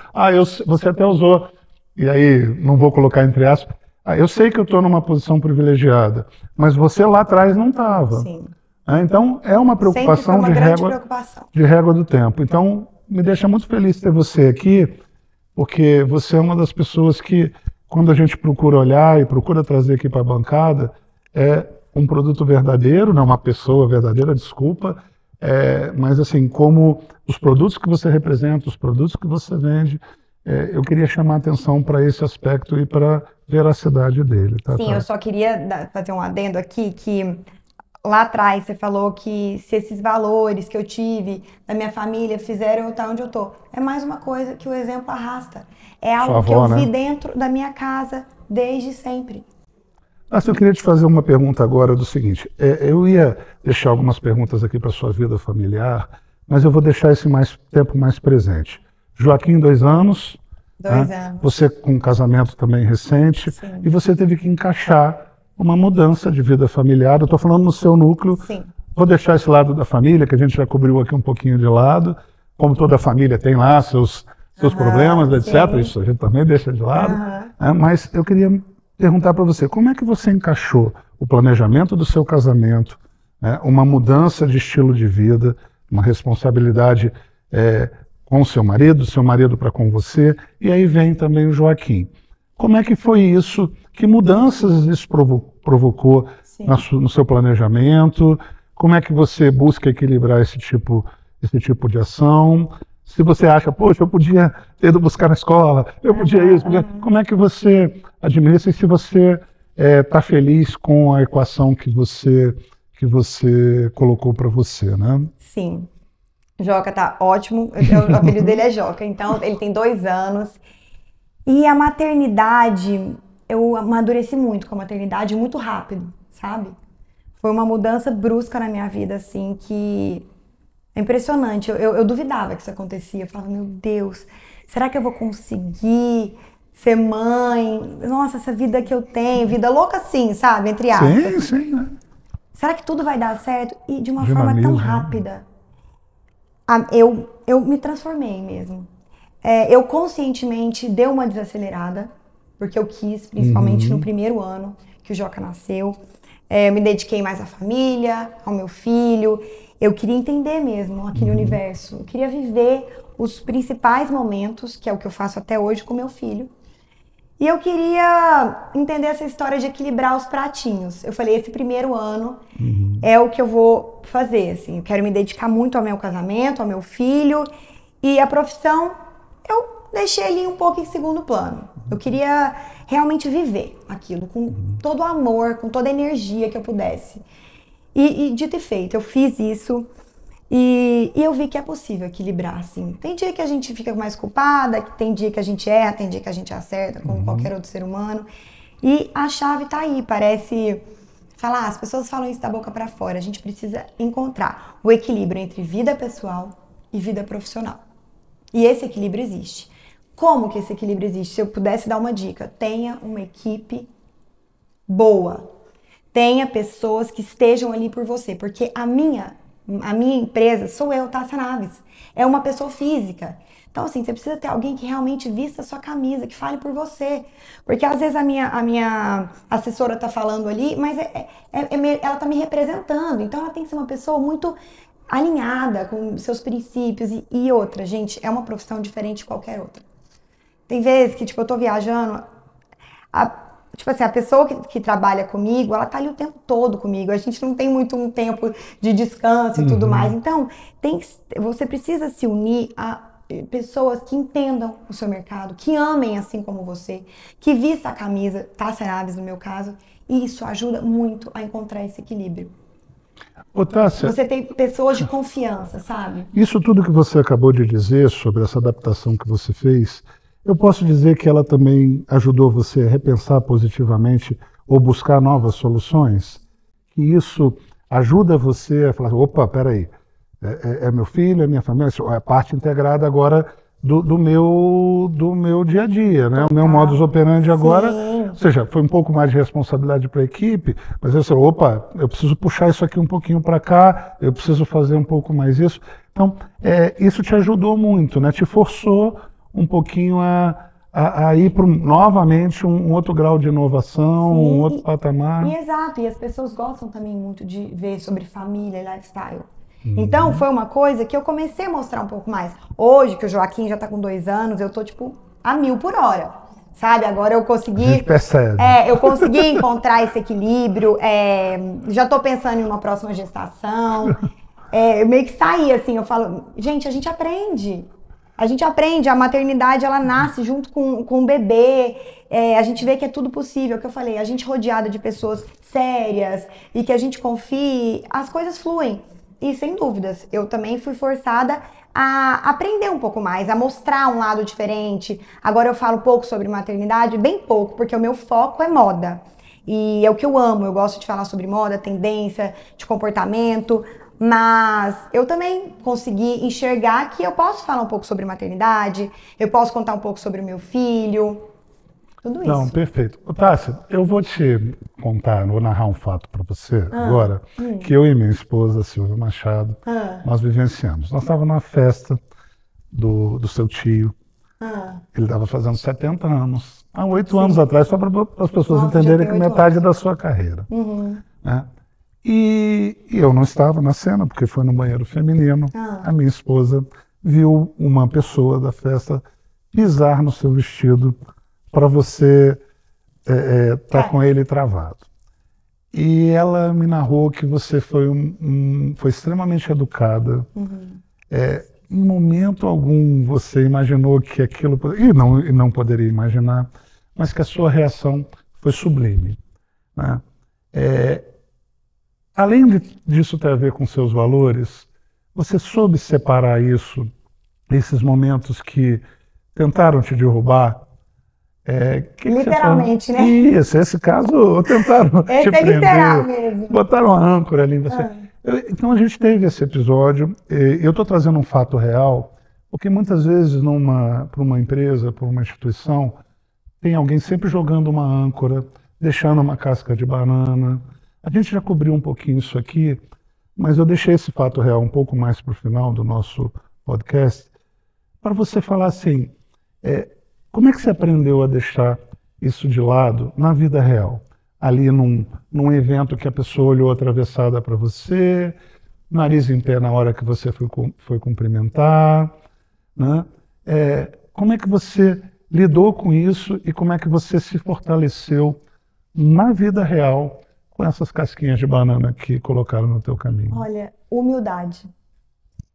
Você até usou, e aí não vou colocar entre aspas, eu sei que eu estou numa posição privilegiada, mas você lá atrás não estava. Sim. Então, é uma preocupação Sempre foi uma grande preocupação. de régua do tempo. Então, me deixa muito feliz ter você aqui, porque você é uma das pessoas que, quando a gente procura olhar e procura trazer aqui para a bancada, é um produto verdadeiro, não uma pessoa verdadeira, desculpa, mas assim, como os produtos que você representa, os produtos que você vende, eu queria chamar a atenção para esse aspecto e para a veracidade dele. Tá, Sim, eu só queria fazer um adendo aqui, que lá atrás você falou que se esses valores que eu tive da minha família fizeram eu estar onde eu tô. É mais uma coisa que o exemplo arrasta. É algo que eu vi dentro da minha casa desde sempre. Eu queria te fazer uma pergunta agora do seguinte. Eu ia deixar algumas perguntas aqui para a sua vida familiar, mas eu vou deixar esse tempo mais presente. Joaquim, 2 anos. 2 anos. Você com um casamento também recente. Sim. E você teve que encaixar uma mudança de vida familiar. Eu estou falando no seu núcleo. Sim. Vou deixar esse lado da família, que a gente já cobriu aqui um pouquinho de lado. Como toda família tem lá seus problemas, etc. Sim. Isso a gente também deixa de lado. Mas eu queria perguntar para você, como é que você encaixou o planejamento do seu casamento, uma mudança de estilo de vida, uma responsabilidade com o seu marido para com você, e aí vem também o Joaquim. Como é que foi isso? Que mudanças isso provocou no seu planejamento? Como é que você busca equilibrar esse tipo de ação? Se você acha, poxa, eu podia ter ido buscar na escola, eu podia isso, como é que você administra e se você está feliz com a equação que você colocou para você, né? Sim. Joca tá ótimo, o apelido dele é Joca, então ele tem 2 anos. E a maternidade, eu amadureci muito com a maternidade muito rápido, sabe? Foi uma mudança brusca na minha vida, assim, que é impressionante. Eu duvidava que isso acontecia. Eu falava, meu Deus, será que eu vou conseguir ser mãe? Nossa, essa vida que eu tenho, vida louca assim, sabe? Entre aspas. Sim, né? Será que tudo vai dar certo? E de uma forma tão rápida. Eu me transformei mesmo. Eu conscientemente dei uma desacelerada, porque eu quis, principalmente no primeiro ano que o Joca nasceu. Eu me dediquei mais à família, ao meu filho. Eu queria entender mesmo aquele universo. Eu queria viver os principais momentos, que é o que eu faço até hoje com meu filho. E eu queria entender essa história de equilibrar os pratinhos. Eu falei, esse primeiro ano é o que eu vou fazer, assim. Eu quero me dedicar muito ao meu casamento, ao meu filho. E a profissão, eu deixei ali um pouco em segundo plano. Eu queria realmente viver aquilo com todo o amor, com toda a energia que eu pudesse. E dito e feito, eu fiz isso. E eu vi que é possível equilibrar, assim. Tem dia que a gente fica mais culpada, tem dia que a gente erra, tem dia que a gente acerta, como qualquer outro ser humano. E a chave tá aí, parece... as pessoas falam isso da boca pra fora. A gente precisa encontrar o equilíbrio entre vida pessoal e vida profissional. E esse equilíbrio existe. Como que esse equilíbrio existe? Se eu pudesse dar uma dica, tenha uma equipe boa. Tenha pessoas que estejam ali por você, porque a minha empresa sou eu, Tássia Naves. É uma pessoa física. Então, assim, você precisa ter alguém que realmente vista a sua camisa, que fale por você. Porque às vezes a minha assessora tá falando ali, mas ela tá me representando. Então, ela tem que ser uma pessoa muito alinhada com seus princípios. E outra, gente, é uma profissão diferente de qualquer outra. Tem vezes que, tipo, eu tô viajando... Tipo assim, a pessoa que trabalha comigo, ela tá ali o tempo todo comigo. A gente não tem muito um tempo de descanso e tudo mais. Então, você precisa se unir a pessoas que entendam o seu mercado, que amem assim como você, que vista a camisa, Tássia Naves no meu caso, e isso ajuda muito a encontrar esse equilíbrio. Ô, Tássia, você tem pessoas de confiança, sabe? Isso tudo que você acabou de dizer sobre essa adaptação que você fez, eu posso dizer que ela também ajudou você a repensar positivamente ou buscar novas soluções? Que isso ajuda você a falar, opa, peraí, é meu filho, é minha família, é parte integrada agora do meu dia a dia, né? O meu modus operandi agora, ou seja, foi um pouco mais de responsabilidade para a equipe, mas eu falei, opa, eu preciso puxar isso aqui um pouquinho para cá, eu preciso fazer um pouco mais isso. Então, isso te ajudou muito, né? Te forçou um pouquinho a ir para novamente um outro grau de inovação, um outro patamar. Exato, e as pessoas gostam também muito de ver sobre família e lifestyle. Então, foi uma coisa que eu comecei a mostrar um pouco mais. Hoje, que o Joaquim já tá com 2 anos, eu tô, tipo, a 1000 por hora, sabe? Agora eu consegui... A gente percebe. Eu consegui encontrar esse equilíbrio, já tô pensando em uma próxima gestação. Eu meio que saí, assim, eu falo, gente, a gente aprende. A gente aprende, a maternidade, ela nasce junto com o bebê, a gente vê que é tudo possível, que eu falei, a gente rodeada de pessoas sérias e que a gente confie, as coisas fluem. E sem dúvidas, eu também fui forçada a aprender um pouco mais, a mostrar um lado diferente. Agora eu falo pouco sobre maternidade, bem pouco, porque o meu foco é moda. E é o que eu amo, eu gosto de falar sobre moda, tendência, de comportamento, mas eu também consegui enxergar que eu posso falar um pouco sobre maternidade, eu posso contar um pouco sobre o meu filho, tudo isso. Não, perfeito. Tássia, eu vou te contar, vou narrar um fato para você agora, que eu e minha esposa, Silvia Machado, nós vivenciamos. Nós estávamos na festa do seu tio, ele estava fazendo 70 anos, há 8 anos atrás, só para as pessoas entenderem que metade da sua carreira. Né? E eu não estava na cena, porque foi no banheiro feminino. A minha esposa viu uma pessoa da festa pisar no seu vestido para você tá com ele travado. E ela me narrou que você foi extremamente educada. Em momento algum você imaginou que aquilo... E não poderia imaginar, mas que a sua reação foi sublime. Né? Além disso ter a ver com seus valores, você soube separar isso, esses momentos que tentaram te derrubar? Literalmente, né? Isso, esse caso tentaram te prender, literal mesmo. Botaram uma âncora ali em você. Então a gente teve esse episódio, eu estou trazendo um fato real, porque muitas vezes para uma empresa, para uma instituição, tem alguém sempre jogando uma âncora, deixando uma casca de banana. A gente já cobriu um pouquinho isso aqui, mas eu deixei esse fato real um pouco mais para o final do nosso podcast, para você falar assim, como é que você aprendeu a deixar isso de lado na vida real? Ali num evento que a pessoa olhou atravessada para você, nariz em pé na hora que você foi cumprimentar, né? Como é que você lidou com isso e como é que você se fortaleceu na vida real com essas casquinhas de banana que colocaram no teu caminho? Olha, humildade.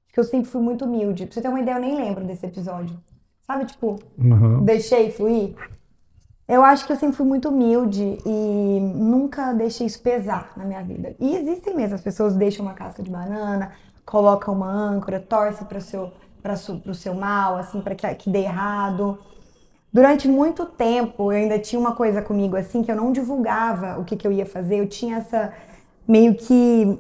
Porque eu sempre fui muito humilde. Pra você ter uma ideia, eu nem lembro desse episódio. Sabe, tipo, deixei fluir? Eu acho que eu sempre fui muito humilde e nunca deixei isso pesar na minha vida. E existem mesmo, as pessoas deixam uma casca de banana, colocam uma âncora, torcem pro seu mal, assim, para que dê errado. Durante muito tempo, eu ainda tinha uma coisa comigo, assim, que eu não divulgava o que eu ia fazer. Eu tinha essa, meio que...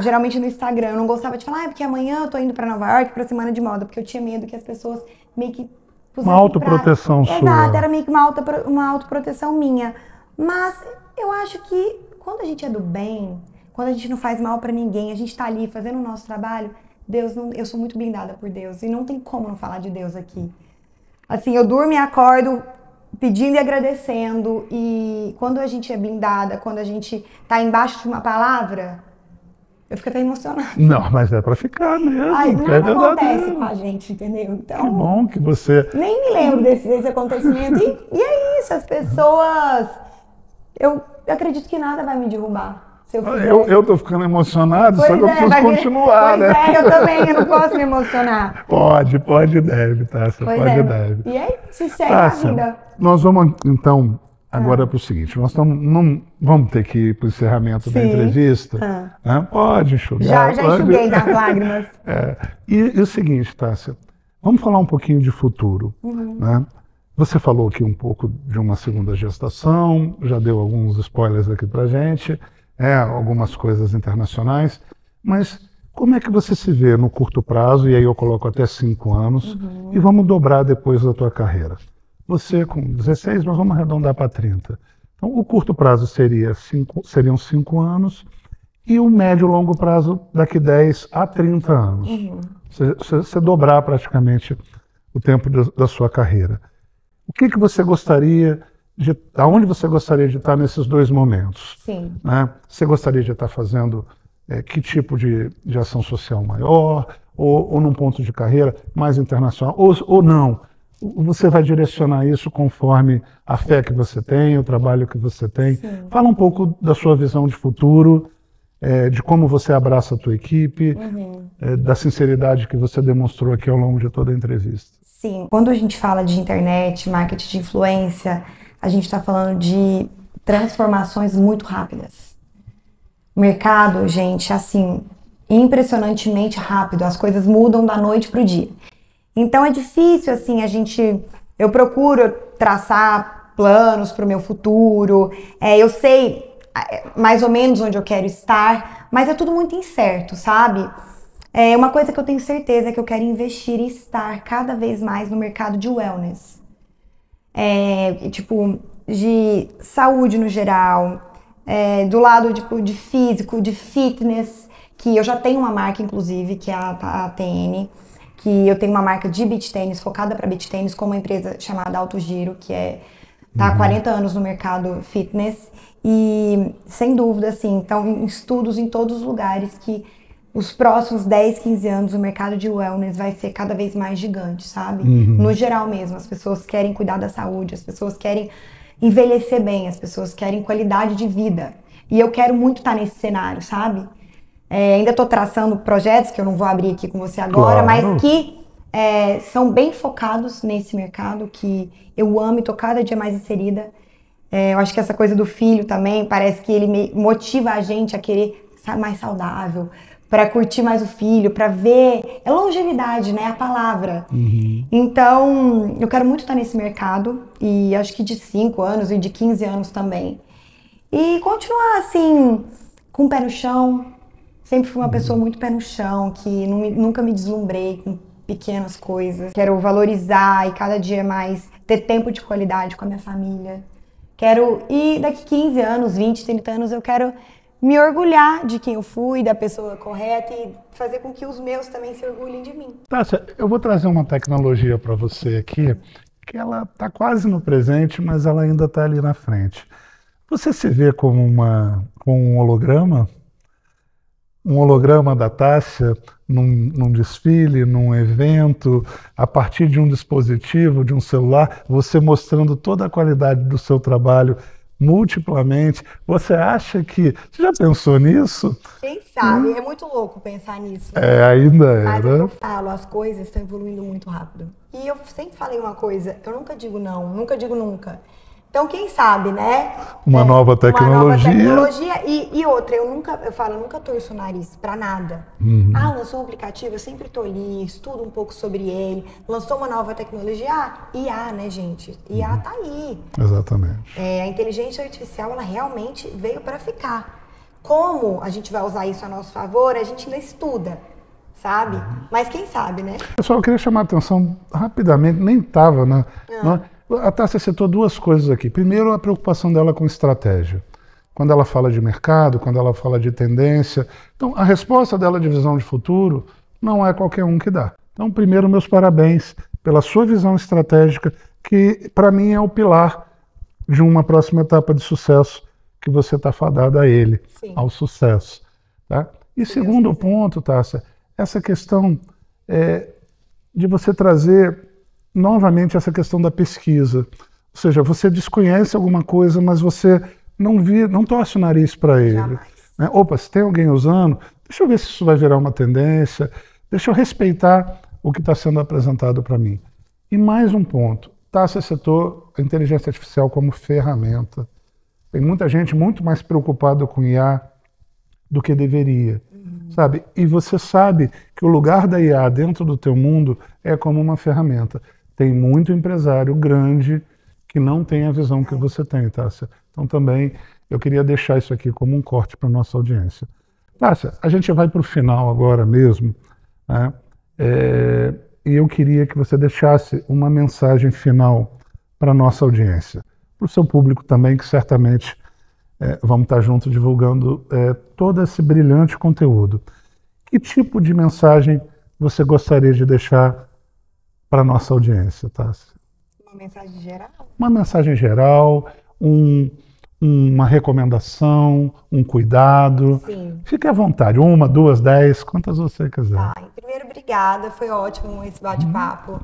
geralmente no Instagram, eu não gostava de falar, porque amanhã eu tô indo pra Nova York pra semana de moda, porque eu tinha medo que as pessoas meio que pusessem uma autoproteção sua. Exato, era meio que uma autoproteção minha. Mas eu acho que quando a gente é do bem, quando a gente não faz mal pra ninguém, a gente tá ali fazendo o nosso trabalho, eu sou muito blindada por Deus, e não tem como não falar de Deus aqui. Assim, eu durmo e acordo pedindo e agradecendo, e quando a gente é blindada, quando a gente tá embaixo de uma palavra... Eu fico até emocionada. Não, mas é pra ficar mesmo. Nada acontece com a gente, entendeu? Então, que bom que você... Nem me lembro desse acontecimento. E é isso, as pessoas... Eu acredito que nada vai me derrubar. Se eu tô ficando emocionado, só que eu preciso continuar, né? Eu também, eu não posso me emocionar. Pode e deve, Tássia, pode e deve. E aí, se segue a vida. Nós vamos, então... Agora para o seguinte, nós não vamos ter que ir para o encerramento da entrevista. Né? Pode enxugar. Já enxuguei das lágrimas. E o seguinte, Tássia, vamos falar um pouquinho de futuro. Né? Você falou aqui um pouco de uma segunda gestação, já deu alguns spoilers aqui para a gente, algumas coisas internacionais, mas Como é que você se vê no curto prazo, e aí eu coloco até 5 anos, e vamos dobrar depois da tua carreira? Você com 16, nós vamos arredondar para 30. Então, o curto prazo seriam 5 anos, e o médio e longo prazo daqui 10 a 30 anos. Você dobrar praticamente o tempo da sua carreira. O que você gostaria aonde você gostaria de estar nesses 2 momentos? Sim. Né? Você gostaria de estar fazendo que tipo de ação social maior, ou num ponto de carreira mais internacional, ou não? Você vai direcionar isso conforme a fé que você tem, o trabalho que você tem. Sim. Fala um pouco da sua visão de futuro, de como você abraça a tua equipe, da sinceridade que você demonstrou aqui ao longo de toda a entrevista. Sim. Quando a gente fala de internet, marketing de influência, a gente está falando de transformações muito rápidas. O mercado, gente, assim, impressionantemente rápido. As coisas mudam da noite para o dia. Então é difícil, assim, eu procuro traçar planos para o meu futuro. Eu sei mais ou menos onde eu quero estar, mas é tudo muito incerto, sabe? Uma coisa que eu tenho certeza é que eu quero investir e estar cada vez mais no mercado de wellness. De saúde no geral, do lado de físico, de fitness, que eu já tenho uma marca, inclusive, que é a ATN, que eu tenho uma marca de beach tênis, focada para beach tênis, com uma empresa chamada Alto Giro, que tá há 40 anos no mercado fitness, e sem dúvida, assim, estão em estudos em todos os lugares que os próximos 10, 15 anos o mercado de wellness vai ser cada vez mais gigante, sabe? No geral mesmo, as pessoas querem cuidar da saúde, as pessoas querem envelhecer bem, as pessoas querem qualidade de vida. E eu quero muito estar nesse cenário, sabe? Ainda estou traçando projetos que eu não vou abrir aqui com você agora, Claro. mas que são bem focados nesse mercado, que eu amo e estou cada dia mais inserida. Eu acho que essa coisa do filho também, parece que ele motiva a gente a querer estar mais saudável, para curtir mais o filho, para ver... É longevidade, né? A palavra. Então, eu quero muito estar nesse mercado, e acho que de 5 anos e de 15 anos também. E continuar, assim, com o pé no chão. Sempre fui uma pessoa muito pé no chão, que nunca me deslumbrei com pequenas coisas. Quero valorizar e cada dia mais ter tempo de qualidade com a minha família. E daqui 15 anos, 20, 30 anos, eu quero me orgulhar de quem eu fui, da pessoa correta, e fazer com que os meus também se orgulhem de mim. Tássia, eu vou trazer uma tecnologia para você aqui, que ela está quase no presente, mas ela ainda está ali na frente. Você se vê como um holograma? Um holograma da Tássia num desfile, num evento, a partir de um dispositivo, de um celular, você mostrando toda a qualidade do seu trabalho multiplamente. Você acha que... Você já pensou nisso? Quem sabe? É muito louco pensar nisso. Ainda é, Mas né? eu falo, as coisas estão evoluindo muito rápido. E eu sempre falei uma coisa, eu nunca digo não, nunca digo nunca. Então, quem sabe, né? Uma nova tecnologia. E outra, eu nunca torço o nariz pra nada. Lançou um aplicativo, eu sempre tô ali, estudo um pouco sobre ele. Lançou uma nova tecnologia, IA, né, gente? IA tá aí. Exatamente. A inteligência artificial, ela realmente veio para ficar. Como a gente vai usar isso a nosso favor, a gente ainda estuda, sabe? Mas quem sabe, né? Pessoal, eu queria chamar a atenção rapidamente, nem estava, né? A Tássia citou 2 coisas aqui. Primeiro, a preocupação dela com estratégia. Quando ela fala de mercado, quando ela fala de tendência. Então, a resposta dela de visão de futuro não é qualquer um que dá. Então, primeiro, meus parabéns pela sua visão estratégica, que para mim é o pilar de uma próxima etapa de sucesso que você está fadada a ele, Sim. ao sucesso. Tá? E segundo ponto, Tássia, essa questão de você trazer novamente essa questão da pesquisa. Ou seja, você desconhece alguma coisa, mas você não torce o nariz para ele. Né? Opa, se tem alguém usando, deixa eu ver se isso vai virar uma tendência, deixa eu respeitar o que está sendo apresentado para mim. E mais um ponto, Tássia citou a inteligência artificial como ferramenta. Tem muita gente muito mais preocupada com IA do que deveria. Sabe? E você sabe que o lugar da IA dentro do teu mundo é como uma ferramenta. Tem muito empresário grande que não tem a visão que você tem, Tássia. Então também eu queria deixar isso aqui como um corte para a nossa audiência. Tássia, a gente vai para o final agora mesmo, né? E eu queria que você deixasse uma mensagem final para a nossa audiência, para o seu público também, que certamente vamos estar juntos divulgando todo esse brilhante conteúdo. Que tipo de mensagem você gostaria de deixar para a nossa audiência, Tássia? Uma mensagem geral? Uma mensagem geral, uma recomendação, um cuidado. Sim. Fique à vontade, 1, 2, 10, quantas você quiser. Tá, primeiro, obrigada, foi ótimo esse bate-papo.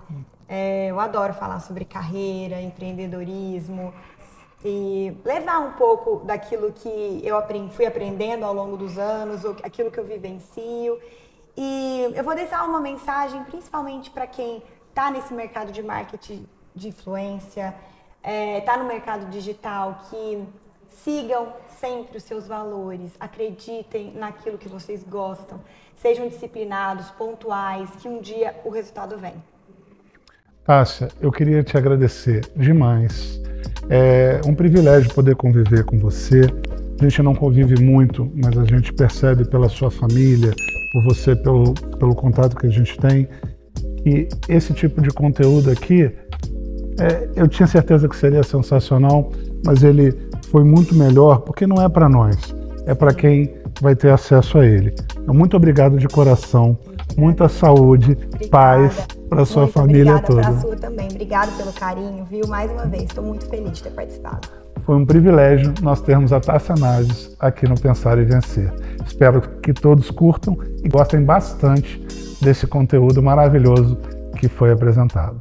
Eu adoro falar sobre carreira, empreendedorismo e levar um pouco daquilo que eu fui aprendendo ao longo dos anos, ou aquilo que eu vivencio. E eu vou deixar uma mensagem principalmente para quem está nesse mercado de marketing de influência, está no mercado digital, que sigam sempre os seus valores, acreditem naquilo que vocês gostam, sejam disciplinados, pontuais, que um dia o resultado vem. Tássia, eu queria te agradecer demais. É um privilégio poder conviver com você. A gente não convive muito, mas a gente percebe pela sua família, por você, pelo contato que a gente tem, que esse tipo de conteúdo aqui, eu tinha certeza que seria sensacional, mas ele foi muito melhor, porque não é para nós, é para quem vai ter acesso a ele. Então, muito obrigado de coração, muita saúde, paz para sua família toda. Obrigada para a sua também, obrigado pelo carinho, viu? Mais uma vez, estou muito feliz de ter participado. Foi um privilégio nós termos a Tássia Nages aqui no Pensar e Vencer. Espero que todos curtam e gostem bastante desse conteúdo maravilhoso que foi apresentado.